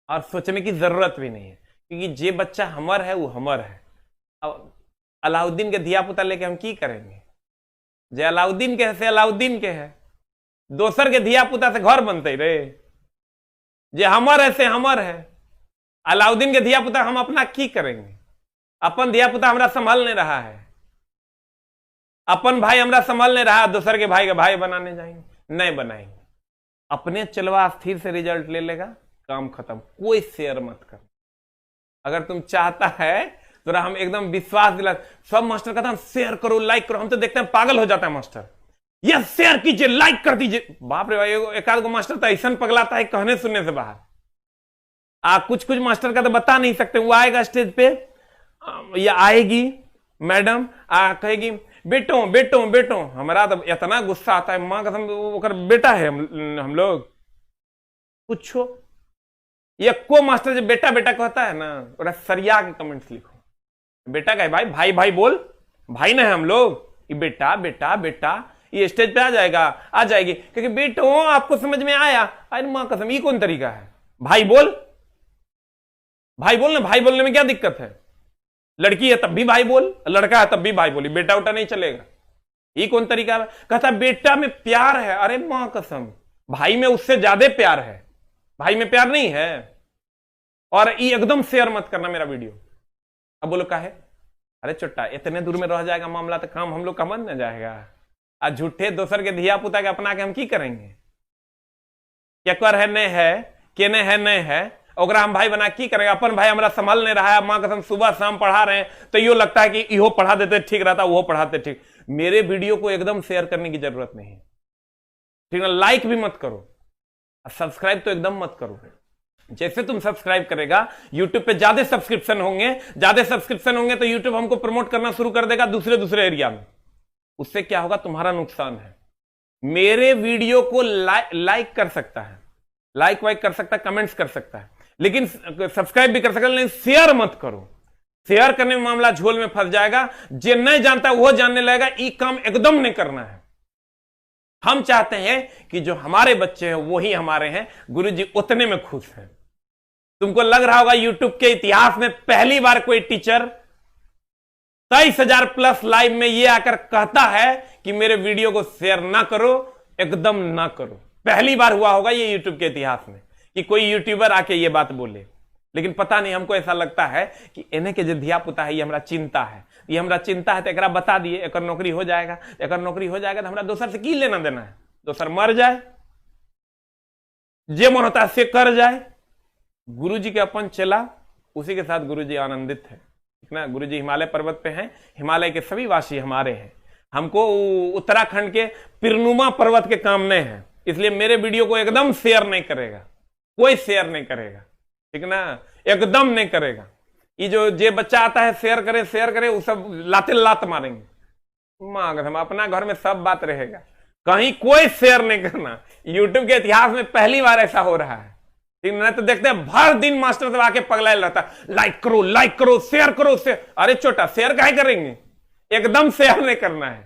और सोचने की जरूरत भी नहीं है, क्योंकि जे बच्चा हमर है वो हमर है। अब अलाउद्दीन के धिया पुता लेके हम की करेंगे? जे अलाउद्दीन के है से अलाउद्दीन के है, दोसर के धिया पुता से घर बनते रे। जे हमर है से हमर है, अलाउद्दीन के धिया पुता हम अपना की करेंगे? अपन धिया पुता हमरा संभाल नहीं रहा है, अपन भाई हमरा संभाल नहीं रहा, दोसर के भाई बनाने जाएंगे? नहीं बनाएंगे। अपने चलवा स्थिर से रिजल्ट ले लेगा, काम खत्म। कोई शेयर मत कर। अगर तुम चाहता है तो हम एकदम विश्वास दिला, सब मास्टर कहता है शेयर करो, लाइक करो, हम तो देखते हैं पागल हो जाता है मास्टर। यस शेयर कीजिए, लाइक कर दीजिए। बाप रे भाई, एक आध को मास्टर तो ऐसा पगलाता है कहने सुनने से बाहर। कुछ कुछ मास्टर का तो बता नहीं सकते। वो आएगा स्टेज पे या आएगी मैडम, कहेगी बेटो बेटो बेटो, हमारा तो इतना गुस्सा आता है, मां कसम वो बेटा है हम लोग। पूछो ये को मास्टर जब बेटा बेटा कहता है ना, और सरिया के कमेंट्स लिखो। बेटा का भाई भाई भाई बोल, भाई ना है हम लोग। ये बेटा बेटा बेटा, ये स्टेज पे आ जाएगा, आ जाएगी, क्योंकि बेटो आपको समझ में आया। अरे मां कसम, ये कौन तरीका है? भाई बोल, भाई बोल ना। भाई बोलने में क्या दिक्कत है? लड़की है तब भी भाई बोल, लड़का है तब भी भाई बोली, बेटा उटा नहीं चलेगा। ये कौन तरीका है? कहता बेटा में प्यार है। अरे मां कसम, भाई में उससे ज्यादा प्यार है, भाई में प्यार नहीं है। और ये एकदम शेयर मत करना मेरा वीडियो। अब बोलो का है? अरे चुट्टा, इतने दूर में रह जाएगा मामला तो काम हम लोग का बन न जाएगा। आज झूठे दोसर के धिया पुता के अपना के हम की करेंगे? क्या कर है नहीं है, के नहीं है नहीं है, ओकरा हम भाई बना की करेंगे? अपन भाई हमारा संभाल नहीं रहा है, मां कसम सुबह शाम पढ़ा रहे हैं, तो यो लगता है कि इहो पढ़ा देते ठीक रहता, वो पढ़ाते ठीक। मेरे वीडियो को एकदम शेयर करने की जरूरत नहीं, ठीक है? लाइक भी मत करो, सब्सक्राइब तो एकदम मत करो। जैसे तुम सब्सक्राइब करेगा, यूट्यूब पे ज्यादा सब्सक्रिप्शन होंगे तो यूट्यूब हमको प्रमोट करना शुरू कर देगा दूसरे एरिया में। उससे क्या होगा? तुम्हारा नुकसान है। मेरे वीडियो को लाइक कर सकता है, लाइक वाइक कर सकता है, कमेंट्स कर सकता है, लेकिन सब्सक्राइब भी कर सकता है, लेकिन शेयर मत करो। शेयर करने में मामला झोल में फंस जाएगा। जे नहीं जानता वो जानने लगेगा। ये काम एकदम नहीं करना है। हम चाहते हैं कि जो हमारे बच्चे हैं वो ही हमारे हैं। गुरुजी उतने में खुश हैं। तुमको लग रहा होगा यूट्यूब के इतिहास में पहली बार कोई टीचर 23,000 प्लस लाइव में ये आकर कहता है कि मेरे वीडियो को शेयर ना करो, एकदम ना करो। पहली बार हुआ होगा ये यूट्यूब के इतिहास में कि कोई यूट्यूबर आके ये बात बोले। लेकिन पता नहीं, हमको ऐसा लगता है कि इन्हें के जो धिया पुता है ये हमारा चिंता है, ये हमारा चिंता है तो एकरा बता दिए, एक नौकरी हो जाएगा, एक नौकरी हो जाएगा तो हमारा दोसर से की लेना देना है। दोसर मर जाए, जे मन होता है से कर जाए। गुरु जी के अपन चला, उसी के साथ गुरु जी आनंदित है, ठीक ना। गुरु जी हिमालय पर्वत पे हैं, हिमालय के सभी वासी हमारे हैं। हमको उत्तराखंड के पिरनुमा पर्वत के काम में है, इसलिए मेरे वीडियो को एकदम शेयर नहीं करेगा, कोई शेयर नहीं करेगा, ठीक ना, एकदम नहीं करेगा। ये जो जे बच्चा आता है शेयर करे वो सब लाते लात मारेंगे। मांग हम अपना घर में सब बात रहेगा, कहीं कोई शेयर नहीं करना। यूट्यूब के इतिहास में पहली बार ऐसा हो रहा है, ठीक ना। तो देखते हैं भर दिन मास्टर सब आके पगलाए रहता है, लाइक करो, शेयर करो, शेयर। अरे छोटा शेयर काहे करेंगे, एकदम शेयर नहीं करना है,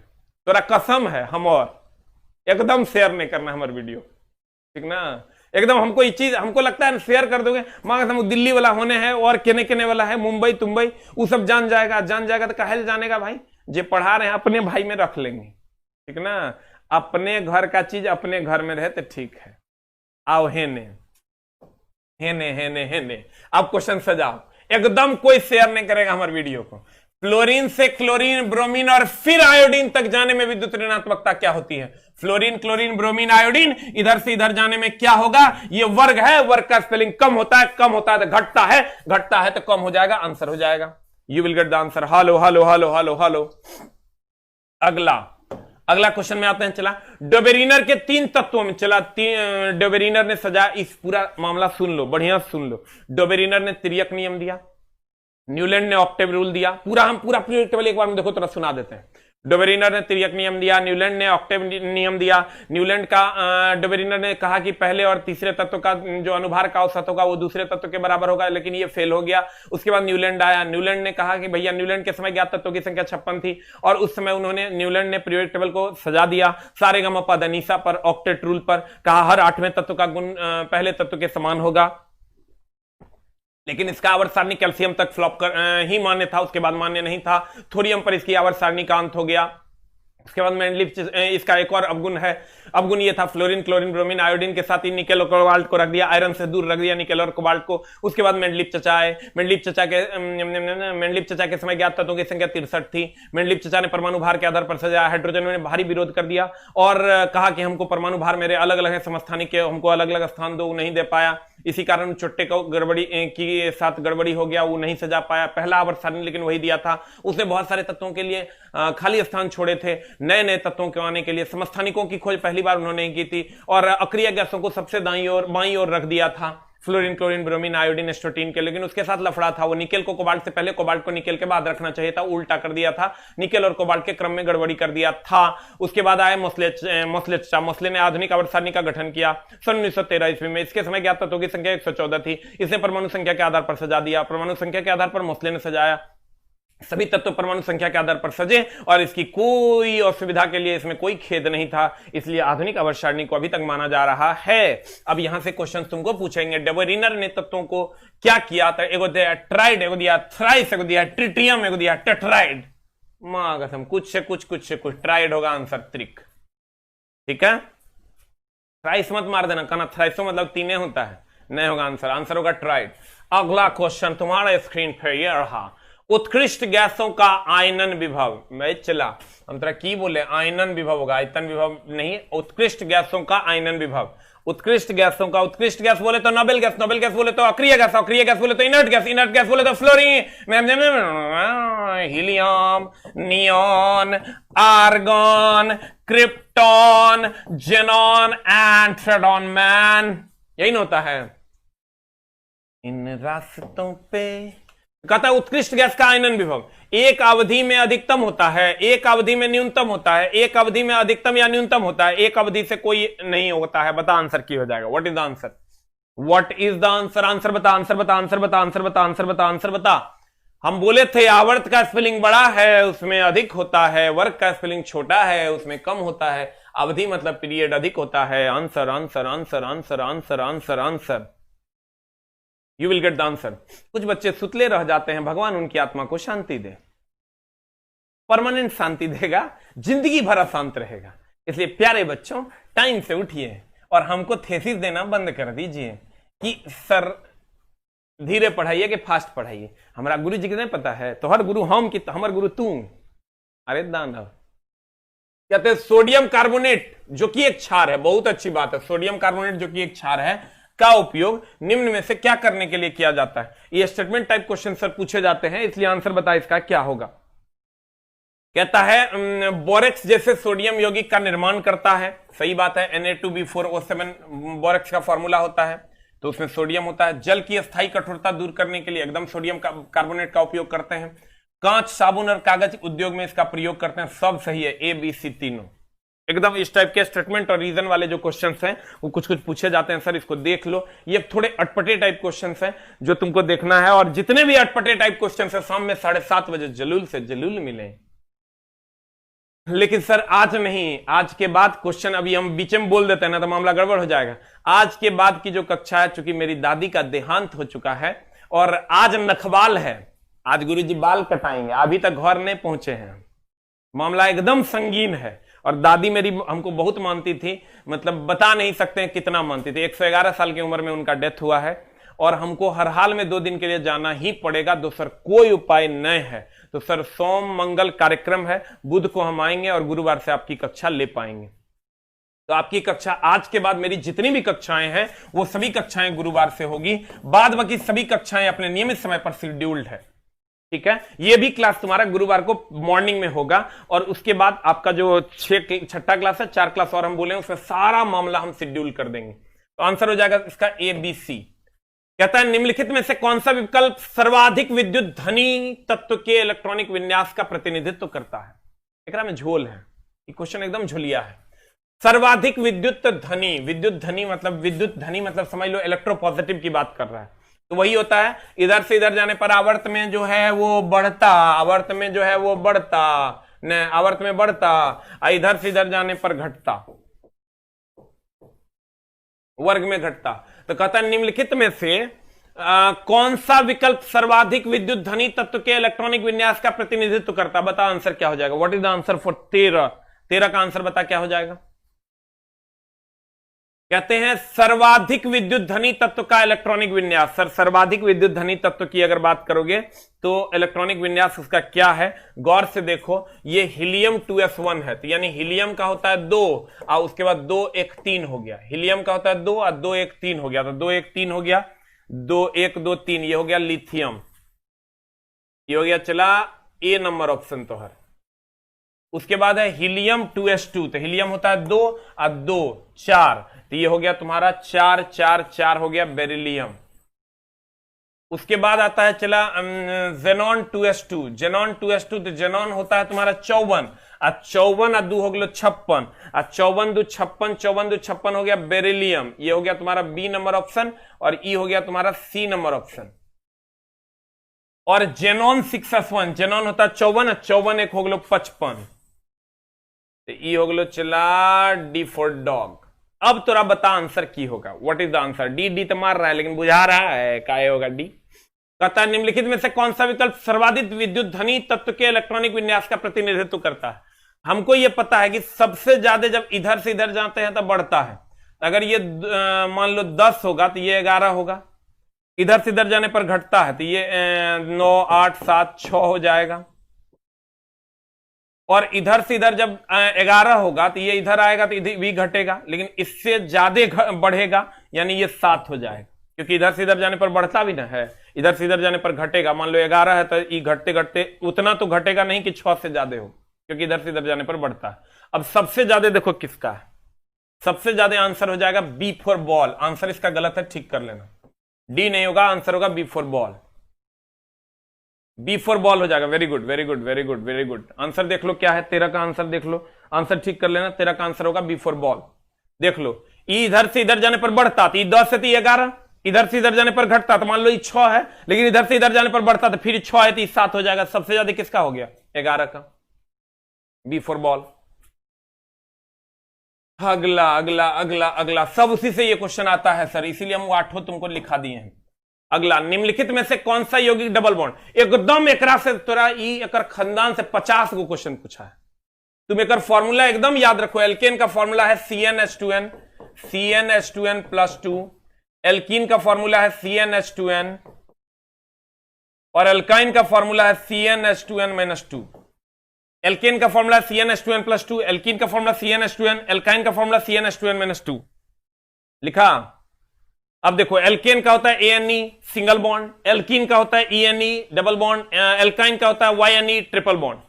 तोरा कसम है। हम और एकदम शेयर नहीं करना हमारे वीडियो, ठीक ना। एकदम हमको ये चीज हमको लगता है शेयर कर दोगे, मगर हम दिल्ली वाला होने हैं और केने वाला है, मुंबई तुम्बई वो सब जान जाएगा तो काहे जानेगा भाई। जे पढ़ा रहे हैं अपने भाई में रख लेंगे, ठीक ना। अपने घर का चीज अपने घर में रहे तो ठीक है। आओ हेने अब क्वेश्चन सजाओ। एकदम कोई शेयर नहीं करेगा हमारे वीडियो को। फ्लोरीन से क्लोरीन, ब्रोमीन और फिर आयोडीन तक जाने में विद्युत ऋणात्मकता क्या होती है? फ्लोरीन, क्लोरीन, ब्रोमीन, आयोडीन, इधर से इधर जाने में क्या होगा? ये वर्ग है, वर्ग का स्पेलिंग कम होता है तो घटता है तो कम हो जाएगा, आंसर हो जाएगा। You will get the answer. Hello. अगला क्वेश्चन में आते हैं। चला, डोबेरीनर के 3 तत्वों में, डोबेरीनर ने सजा, इस पूरा मामला सुन लो, बढ़िया सुन लो। डोबेरीनर ने तिर्यक नियम दिया, न्यूलैंड ने ऑक्टेव रूल दिया। हम पूरा टेबल एक बार में देखो, तो सुना देते हैं। डोबेरीनर ने तिर्यक नियम दिया, न्यूलैंड ने ऑक्टेव नियम दिया। न्यूलैंड का डोबेरीनर ने कहा कि पहले और तीसरे तत्व का जो अनुभार का औसत होगा वो दूसरे तत्व के बराबर होगा, लेकिन ये फेल हो गया। उसके बाद न्यूलैंड आया, न्यूलैंड ने कहा कि भैया न्यूलैंड के समय ज्ञात तत्वों की संख्या 56 थी और उस समय न्यूलैंड ने पीरियोडिक टेबल को सजा दिया सारे गमा पद अनीसा पर, ऑक्टेट रूल पर। कहा हर 8वें तत्व का गुण पहले तत्व के समान होगा, लेकिन इसका आवर्त सारणी कैल्शियम तक फ्लॉप ही मान्य था, उसके बाद मान्य नहीं था। थोरियम पर इसकी आवर्त सारणी का अंत हो गया। उसके बाद मेंडलीफ इसका एक और अवगुण है, अवगुण ये था फ्लोरीन, क्लोरीन, ब्रोमीन, आयोडीन के साथ ही निकेल और कोबाल्ट को रख दिया, आयरन से दूर रख दिया निकेल और कोबाल्ट को। उसके बाद मेंडलीफ चचा आए। मेंडलीफ चचा के समय ज्ञात तत्वों की संख्या 63 थी। मेंडलीफ चचा ने परमाणु भार के आधार पर सजाया, हाइड्रोजन ने भारी विरोध कर दिया और कहा कि हमको परमाणु भार मेरे अलग अलग है, समस्थानिक के हमको अलग अलग स्थान दो, नहीं दे पाया। इसी कारण चुट्टे को गड़बड़ी के साथ गड़बड़ी हो गया, वो नहीं सजा पाया। पहला आवर्त सारणी लेकिन वही दिया था, उसने बहुत सारे तत्वों के लिए खाली स्थान छोड़े थे, नए तत्वों के आने के लिए। समस्थानिकों की खोज पहली बार उन्होंने की थी और अक्रिय गैसों को सबसे बाईं ओर रख दिया था, फ्लोरीन, क्लोरीन, ब्रोमीन, आयोडीन, एस्टोटीन के। लेकिन उसके साथ लफड़ा था, वो निकेल को कोबाल्ट से पहले, कोबाल्ट को निकेल के बाद रखना चाहिए था, उल्टा कर दिया था, निकेल और कोबाल्ट के क्रम में गड़बड़ी कर दिया था। उसके बाद आए मोस्ले ने आधुनिक आवर्त सारणी का गठन किया सन 1913 ईस्वी में। इसके समय ज्ञात तत्वों की संख्या 114 थी। इसने परमाणु संख्या के आधार पर सजा दिया, परमाणु संख्या के आधार पर मोस्ले ने सजाया। सभी तत्व परमाणु संख्या के आधार पर सजे और इसकी कोई असुविधा के लिए इसमें कोई खेद नहीं था, इसलिए आधुनिक आवर्त सारणी को अभी तक माना जा रहा है। अब यहां से क्वेश्चन तुमको पूछेंगे, डोबेरीनर ने तत्वों को क्या किया था? एगो दिया ट्राइड, एगो दिया थ्राइस, एगो दिया ट्रिटियम, एगो दिया टेट्राइड। मां कसम, कुछ से कुछ ट्राइड होगा आंसर, त्रिक, ठीक है। थ्राइस मत मार देना, कहना थ्राइसो मतलब 3 होता है, नहीं होगा आंसर, आंसर होगा ट्राइड। अगला क्वेश्चन तुम्हारे स्क्रीन पर यह रहा, उत्कृष्ट गैसों का आयनन विभव। मैं चला हम तरह की बोले, आयनन विभव होगा, आयतन विभव नहीं, उत्कृष्ट गैसों का आयनन विभव। उत्कृष्ट गैसों का, उत्कृष्ट गैस बोले तो नोबेल गैस, नोबेल गैस बोले तो अक्रिय गैस, अक्रिय गैस बोले तो इनर्ट गैस, इनर्ट गैस बोले तो fluorine, helium, neon, argon, krypton, xenon and फ्रेडॉन। मैन यही ना होता है इन रास्तों पे। कहता है उत्कृष्ट गैस का आयनन विभव एक अवधि में अधिकतम होता है, एक अवधि में न्यूनतम होता है, एक अवधि में अधिकतम या न्यूनतम होता है, एक अवधि से कोई नहीं होता है। बता आंसर की हो जाएगा। What is the answer? What is the answer? Answer बता, आंसर बता, आंसर बता, आंसर बता, आंसर बता, आंसर बता। हम बोले थे आवर्त का स्पेलिंग बड़ा है उसमें अधिक होता है, वर्ग का स्पेलिंग छोटा है उसमें कम होता है, अवधि मतलब पीरियड अधिक होता है। Answer answer answer answer answer answer answer. You will get the answer. कुछ बच्चे सुतले रह जाते हैं, भगवान उनकी आत्मा को शांति दे, परमानेंट शांति देगा, जिंदगी भर अशांत रहेगा। इसलिए प्यारे बच्चों, टाइम से उठिए और हमको थेसिस देना बंद कर दीजिए कि सर धीरे पढ़ाइए कि फास्ट पढ़ाइए। हमारा गुरु जी को नहीं पता है, तो हर गुरु हम की हमार गुरु तू। अरे दानव कहते हैं सोडियम कार्बोनेट जो कि एक क्षार है, बहुत अच्छी बात है। सोडियम कार्बोनेट जो कि एक क्षार है का उपयोग निम्न में से क्या करने के लिए किया जाता है? ये स्टेटमेंट टाइप क्वेश्चन सर पूछे जाते हैं, इसलिए आंसर बता इसका क्या होगा। कहता है बोरेक्स जैसे सोडियम यौगिक का निर्माण करता है। सही बात है, Na2B4O7 बोरेक्स का फॉर्मूला होता है, तो उसमें सोडियम होता है। जल की अस्थायी कठोरता दूर करने के लिए एकदम सोडियम कार्बोनेट का उपयोग करते हैं। कांच, साबुन और कागज उद्योग में इसका प्रयोग करते हैं। सब सही है, ABC तीनों एकदम। इस टाइप के स्टेटमेंट और रीजन वाले जो क्वेश्चंस हैं वो कुछ कुछ पूछे जाते हैं सर, इसको देख लो। ये थोड़े अटपटे टाइप क्वेश्चंस हैं जो तुमको देखना है, और जितने भी अटपटे टाइप क्वेश्चंस हैं शाम में 7:30 बजे जलूल से जलूल मिले। लेकिन सर आज नहीं, आज के बाद क्वेश्चन अभी हम बीच में बोल देते हैं ना तो मामला गड़बड़ हो जाएगा। आज के बाद की जो कक्षा है, चूंकि मेरी दादी का देहांत हो चुका है और आज नखवाल है, आज गुरुजी बाल कटाएंगे, अभी तक घर नहीं पहुंचे हैं, मामला एकदम संगीन है। और दादी मेरी हमको बहुत मानती थी, मतलब बता नहीं सकते हैं कितना मानती थी। 111 साल की उम्र में उनका डेथ हुआ है और हमको हर हाल में 2 दिन के लिए जाना ही पड़ेगा। दूसरा कोई उपाय नहीं है। तो सर सोम मंगल कार्यक्रम है, बुध को हम आएंगे और गुरुवार से आपकी कक्षा ले पाएंगे। तो आपकी कक्षा आज के बाद मेरी जितनी भी कक्षाएं हैं वो सभी कक्षाएं गुरुवार से होगी। बाद बाकी सभी कक्षाएं अपने नियमित समय पर शेड्यूल्ड है, ठीक है। ये भी क्लास तुम्हारा गुरुवार को मॉर्निंग में होगा और उसके बाद आपका जो 6ठा क्लास है, 4 क्लास और हम बोले उसमें सारा मामला हम शेड्यूल कर देंगे। तो आंसर हो जाएगा इसका ABC। कहता है निम्नलिखित में से कौन सा विकल्प सर्वाधिक विद्युत धनी तत्व के इलेक्ट्रॉनिक विन्यास का प्रतिनिधित्व करता है? एकरा में झोल है, ये क्वेश्चन एकदम झोलिया है। सर्वाधिक विद्युत धनी मतलब समझ लो इलेक्ट्रोपॉजिटिव की बात कर रहा है। तो वही होता है, इधर से इधर जाने पर आवर्त में जो है वो बढ़ता, आवर्त में जो है वो बढ़ता, न आवर्त में बढ़ता, इधर से इधर जाने पर घटता, वर्ग में घटता। तो कहता है निम्नलिखित में से कौन सा विकल्प सर्वाधिक विद्युत धनी तत्व के इलेक्ट्रॉनिक विन्यास का प्रतिनिधित्व करता? बता आंसर क्या हो जाएगा। What is the answer for 13 का आंसर बता क्या हो जाएगा। कहते हैं सर्वाधिक विद्युत धनी तत्व का इलेक्ट्रॉनिक विन्यास। सर सर्वाधिक विद्युत धनी तत्व की अगर बात करोगे तो इलेक्ट्रॉनिक विन्यास उसका क्या है, गौर से देखो। ये हीलियम 2s1 है, तो यानी हीलियम का होता है 2 और उसके बाद 2 1 3 हो गया। हीलियम का होता है 2 और 2 1 3 हो गया, तो 2 1 3 हो गया, 2 1 2 3 ये हो गया लिथियम, ये हो गया चला A नंबर ऑप्शन तो है। उसके बाद है हीलियम 2s2, तो हीलियम होता है 2 और 2 4, तो ये हो गया तुम्हारा 4 4 4 हो गया बेरिलियम। उसके बाद आता है चला जेनॉन 2s2, जेनॉन 2s2, तो जेनॉन होता है तुम्हारा 54 और 54 और 2 हो गया 56 और 54 2 56, 54 2 56 हो गया बेरिलियम, ये हो गया तुम्हारा B नंबर ऑप्शन और E हो गया तुम्हारा C नंबर ऑप्शन। और जेनॉन 6s1, जेनॉन होता है 54 और 54 1 हो गया 55, तो E हो गया चला D फॉर डॉग। अब तोरा बता आंसर की होगा, what is the answer. D तो मार रहा है लेकिन बुझा रहा है काय होगा डी। कहता है निम्नलिखित में से कौन सा विकल्प सर्वाधिक विद्युत धनी तत्व के इलेक्ट्रॉनिक विन्यास का प्रतिनिधित्व करता है। हमको यह पता है कि सबसे ज्यादा जब इधर से इधर जाते हैं तब बढ़ता है। अगर ये मान लो 10 होगा तो ये 11 होगा, इधर से इधर जाने पर घटता है तो ये 9 8 7 6 हो जाएगा, और इधर से इधर जब 11 होगा तो ये इधर आएगा तो इधर भी घटेगा, लेकिन इससे ज्यादा बढ़ेगा यानी ये 7 हो जाएगा, क्योंकि इधर से इधर जाने पर बढ़ता भी ना है, इधर से इधर जाने पर घटेगा। मान लो 11 है तो ये घटते घटते उतना तो घटेगा नहीं कि 6 से ज्यादा हो, क्योंकि इधर से इधर जाने पर बढ़ता है। अब सबसे ज्यादा देखो किसका है, सबसे ज्यादा आंसर हो जाएगा B फॉर बॉल। आंसर इसका गलत है, ठीक कर लेना, डी नहीं होगा, आंसर होगा B for ball. B for ball हो जाएगा। Very good very good very good very good. Answer देख लो क्या है, 13 का आंसर देख लो, आंसर ठीक कर लेना। 13 का आंसर होगा B फॉर बॉल। देख लो ई इधर से इधर जाने पर बढ़ता तो 10 से 11, इधर से इधर जाने पर घटता तो मान लो ये 6 है, लेकिन इधर से इधर जाने पर बढ़ता तो फिर 6 है तो 7 हो जाएगा। सबसे ज्यादा किसका हो गया, 11 का, B फॉर बॉल। अगला अगला अगला अगला सब उसी से ये क्वेश्चन आता है सर, इसीलिए हम 8 तुमको लिखा दिए हैं। अगला, निम्नलिखित में से कौन सा यौगिक डबल बॉन्ड, एकदम एकरा से तोरा ई एकर खानदान से 50 गो क्वेश्चन पूछा है। तुम एक फॉर्मूला एकदम याद रखो। एल्केन का फॉर्मूला है CnH2n, CnH2n प्लस 2। एल्कीन का फॉर्मूला है CnH2n और एल्काइन का फॉर्मूला है CnH2n माइनस 2। एल्केन का फॉर्मूला CnH2n प्लस 2, एल्कीन का फॉर्मूला CnH2n, एल्काइन का फॉर्मूला CnH2n माइनस 2। लिखा। अब देखो, एल्केन का होता है ANE सिंगल बॉन्ड, एल्कीन का होता है ENE डबल बॉन्ड, एल्काइन का होता है YNE ट्रिपल बॉन्ड।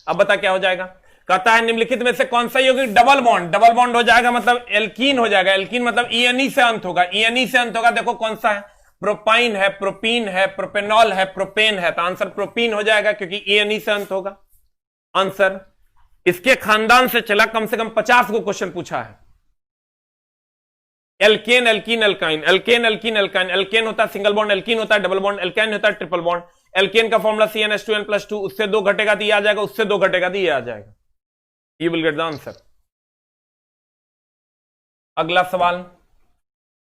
अब बता क्या हो जाएगा। कहता है निम्नलिखित में से कौन सा यौगिक डबल बॉन्ड, डबल बॉन्ड हो जाएगा मतलब एल्कीन हो जाएगा। एल्कीन मतलब ENE से अंत होगा, ENE से अंत होगा। देखो कौन सा है, प्रोपाइन है, प्रोपीन है, प्रोपेनॉल है, प्रोपेन है, तो आंसर प्रोपीन हो जाएगा क्योंकि ENE से अंत होगा। आंसर इसके खानदान से चला, कम से कम 50 को क्वेश्चन पूछा है। Alkane alkene alkyne, alkane alkene alkyne, alkane होता है सिंगल बॉन्ड, एल्कीन होता है डबल बॉन्ड, एल्काइन होता है ट्रिपल बॉन्ड। एल्केन का फॉर्मूला CnH2n प्लस 2, उससे 2 घटेगा तो ये आ जाएगा, उससे 2 घटेगा तो ये आ जाएगा। You will get the answer. अगला सवाल,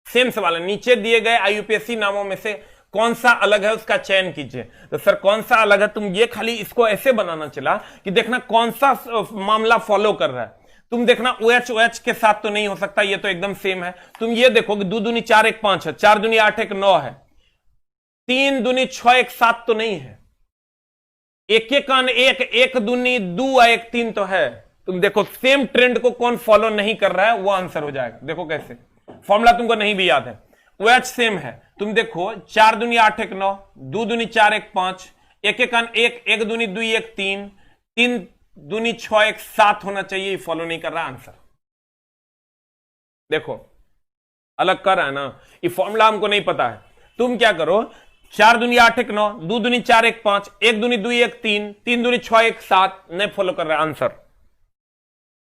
सेम सवाल है। नीचे दिए गए IUPAC नामों में से कौन सा अलग है उसका चयन कीजिए। तो सर कौन सा अलग है, तुम ये खाली इसको ऐसे बनाना चला कि देखना कौन सा मामला फॉलो कर रहा है। तुम देखना OH के साथ तो नहीं हो सकता, ये तो एकदम सेम है। तुम ये देखो कि 2 दूनी 4 1 5 है, 4 दूनी 8 1 9 है, 3 दूनी 6 1 7 तो नहीं है, 1 1 1 1 दूनी 2 1 3 तो है। तुम देखो सेम ट्रेंड को कौन फॉलो नहीं कर रहा है, वो आंसर हो जाएगा। देखो कैसे, फॉर्मूला तुमको नहीं भी याद है, OH सेम है। तुम देखो 4 दूनी 8 1 9, 2 दूनी 4 1 5, 1 1 1 1 दूनी 2 1 3, 3 दूनी 6 1 7 होना चाहिए, फॉलो नहीं कर रहा आंसर। देखो अलग कर रहा है ना, ये फॉर्मूला हमको नहीं पता है। तुम क्या करो, 4 दूनी 8 1 9, 2 दूनी 4 1 5, 1 दूनी 2 1 3, 3 दूनी 6 1 7, नहीं फॉलो कर रहा आंसर।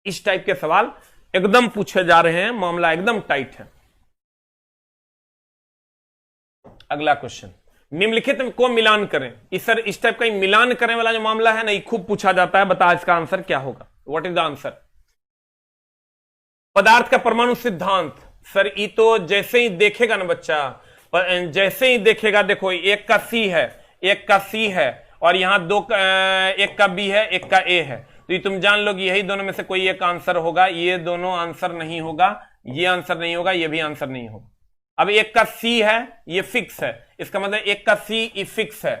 इस टाइप के सवाल एकदम पूछे जा रहे हैं, मामला एकदम टाइट है। अगला क्वेश्चन, निम्नलिखित को मिलान करें। इस टाइप का मिलान करने वाला जो मामला है ना, ये खूब पूछा जाता है। बता इसका आंसर क्या होगा, व्हाट इज द आंसर। पदार्थ का परमाणु सिद्धांत। सर ये तो जैसे ही देखेगा ना बच्चा, जैसे ही देखेगा, देखो एक का C है, एक का C है और यहां एक का B है, एक का A है, तो ये तुम जान लो कि यही दोनों में से कोई एक आंसर होगा। ये दोनों आंसर नहीं होगा, ये आंसर नहीं होगा, ये भी आंसर नहीं होगा। अब एक का C है, ये फिक्स है, इसका मतलब एक का C ये फिक्स है।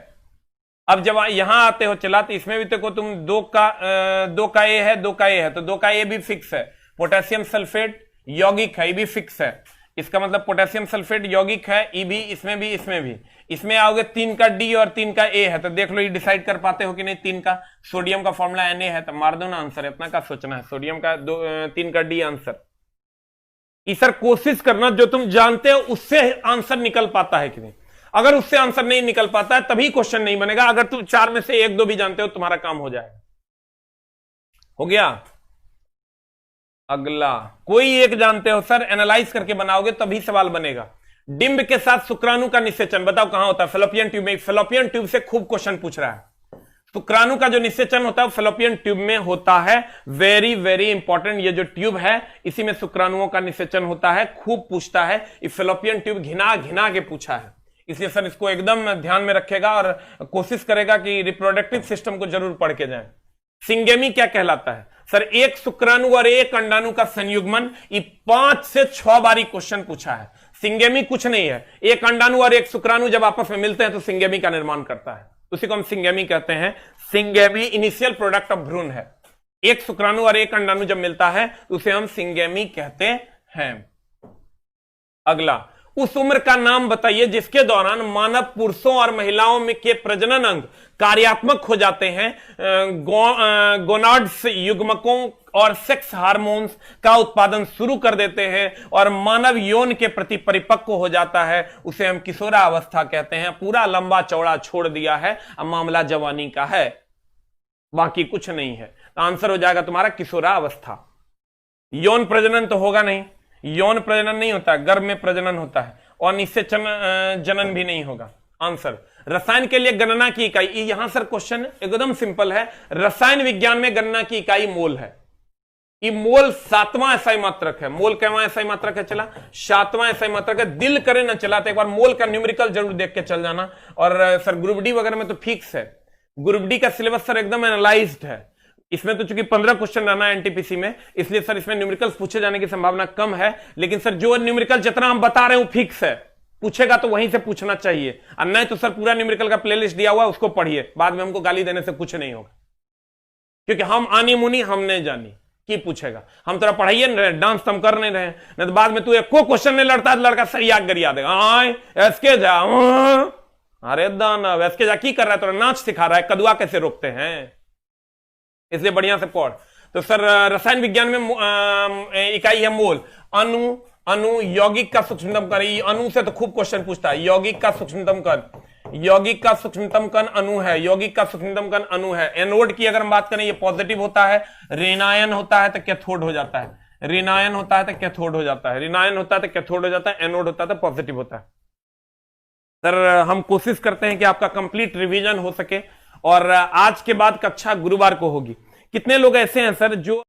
अब जब यहां आते हो चला, तो इसमें भी देखो तुम 2 का A है, 2 का A है, तो 2 का A भी फिक्स है। पोटेशियम सल्फेट यौगिक है, ये भी फिक्स है। इसका मतलब पोटेशियम सल्फेट यौगिक है, ये भी, इसमें भी, इसमें भी। इसमें आओगे 3 का D और 3 का A है, तो देख लो ये डिसाइड कर पाते हो कि नहीं। 3 का सोडियम का फॉर्मूला Na है, तो मार दो ना आंसर, इतना का सोचना है। सोडियम का 3 का D आंसर। सर कोशिश करना जो तुम जानते हो उससे आंसर निकल पाता है कि नहीं। अगर उससे आंसर नहीं निकल पाता है तभी क्वेश्चन नहीं बनेगा। अगर तुम 4 में से 1 2 भी जानते हो, तुम्हारा काम हो जाएगा। हो गया। अगला, कोई एक जानते हो सर, एनालाइज करके बनाओगे तभी सवाल बनेगा। डिंब के साथ शुक्राणु का निषेचन बताओ कहां होता है। फेलोपियन ट्यूब में। फेलोपियन ट्यूब से खूब क्वेश्चन पूछ रहा है। शुक्राणु का जो निषेचन होता है फेलोपियन ट्यूब में होता है। वेरी वेरी इंपॉर्टेंट, ये जो ट्यूब है इसी में शुक्राणुओं का निषेचन होता है। खूब पूछता है, ये फेलोपियन ट्यूब घिना घिना के पूछा है, इसलिए सर इसको एकदम ध्यान में रखेगा और कोशिश करेगा कि रिप्रोडक्टिव सिस्टम को जरूर पढ़ के जाए। सिंगेमी क्या कहलाता है सर? एक शुक्राणु और एक अंडाणु का संयुग्मन। ये 5 से 6 बारी क्वेश्चन पूछा है। सिंगेमी कुछ नहीं है, एक अंडाणु और एक शुक्राणु जब आपस में मिलते हैं तो सिंगेमी का निर्माण करता है, उसी को हम सिंगेमी कहते हैं। सिंगेमी इनिशियल प्रोडक्ट ऑफ भ्रूण है। एक शुक्राणु और एक अंडाणु जब मिलता है उसे हम सिंगेमी कहते हैं। अगला, उस उम्र का नाम बताइए जिसके दौरान मानव पुरुषों और महिलाओं में के प्रजनन अंग कार्यात्मक हो जाते हैं, गोनाड्स युग्मकों और सेक्स हार्मोन्स का उत्पादन शुरू कर देते हैं और मानव यौन के प्रति परिपक्व हो जाता है, उसे हम किशोरावस्था कहते हैं। पूरा लंबा चौड़ा छोड़ दिया है, अब मामला जवानी का है, बाकी कुछ नहीं है। तो आंसर हो जाएगा तुम्हारा किशोरावस्था। यौन प्रजनन तो होगा नहीं, यौन प्रजनन नहीं होता है, गर्भ में प्रजनन होता है और निषेचन जनन भी नहीं होगा। आंसर, रसायन के लिए गणना की इकाई। यहां सर क्वेश्चन एकदम सिंपल है, रसायन विज्ञान में गणना की इकाई मोल है। ये मोल 7वां एसआई मात्रक है। मोल कैवां एसआई मात्रक है चला? 7वां एसआई मात्रक है। दिल करे ना चला तो एक बार मोल का न्यूमेरिकल जरूर देख के चल जाना। और सर ग्रुप डी वगैरह में तो फिक्स है, ग्रुप डी का सिलेबस सर एकदम एनालाइज्ड है। इसमें तो चूंकि 15 क्वेश्चन रहना है एनटीपीसी में, इसलिए सर इसमें न्यूमेरिकल पूछे जाने की संभावना कम है। लेकिन सर जो न्यूमेरिकल जितना हम बता रहे हैं वो फिक्स है, पूछेगा तो वहीं से पूछना चाहिए। और नहीं तो सर पूरा न्यूमेरिकल का प्लेलिस्ट दिया हुआ है, उसको पढ़िए, बाद में हमको गाली देने से कुछ नहीं होगा। क्योंकि हम आनी मुनी हम नहीं जानी की पूछेगा, हम तेरा पढ़ाइए नहीं रहे, डांस तो हम कर नहीं रहे, नहीं तो बाद में तू एक को क्वेश्चन नहीं लड़ता तो लड़का सही आग गरिया देगा। एसके जा, अरे दानव एसके जा की कर रहा है, तोरा नाच सिखा रहा है, कदुआ कैसे रोकते हैं, इसलिए बढ़िया से पढ़। तो सर रसायन विज्ञान में इकाई है मोल। अणु, अणु यौगिक का सूक्ष्मतम कण, अणु से तो खूब क्वेश्चन पूछता है। यौगिक का सूक्ष्मतम कण, यौगिक का सूक्ष्मतम कण अणु है, यौगिक का सूक्ष्मतम कण अणु है। एनोड की अगर हम बात करें, ये पॉजिटिव होता है, ऋणायन होता है तो कैथोड हो जाता है, ऋणायन होता है तो कैथोड हो जाता है, ऋणायन होता है तो कैथोड हो जाता है, एनोड होता है तो पॉजिटिव होता है। सर हम कोशिश करते हैं कि आपका कंप्लीट रिवीजन हो सके, और आज के बाद कक्षा गुरुवार को होगी। कितने लोग ऐसे हैं सर जो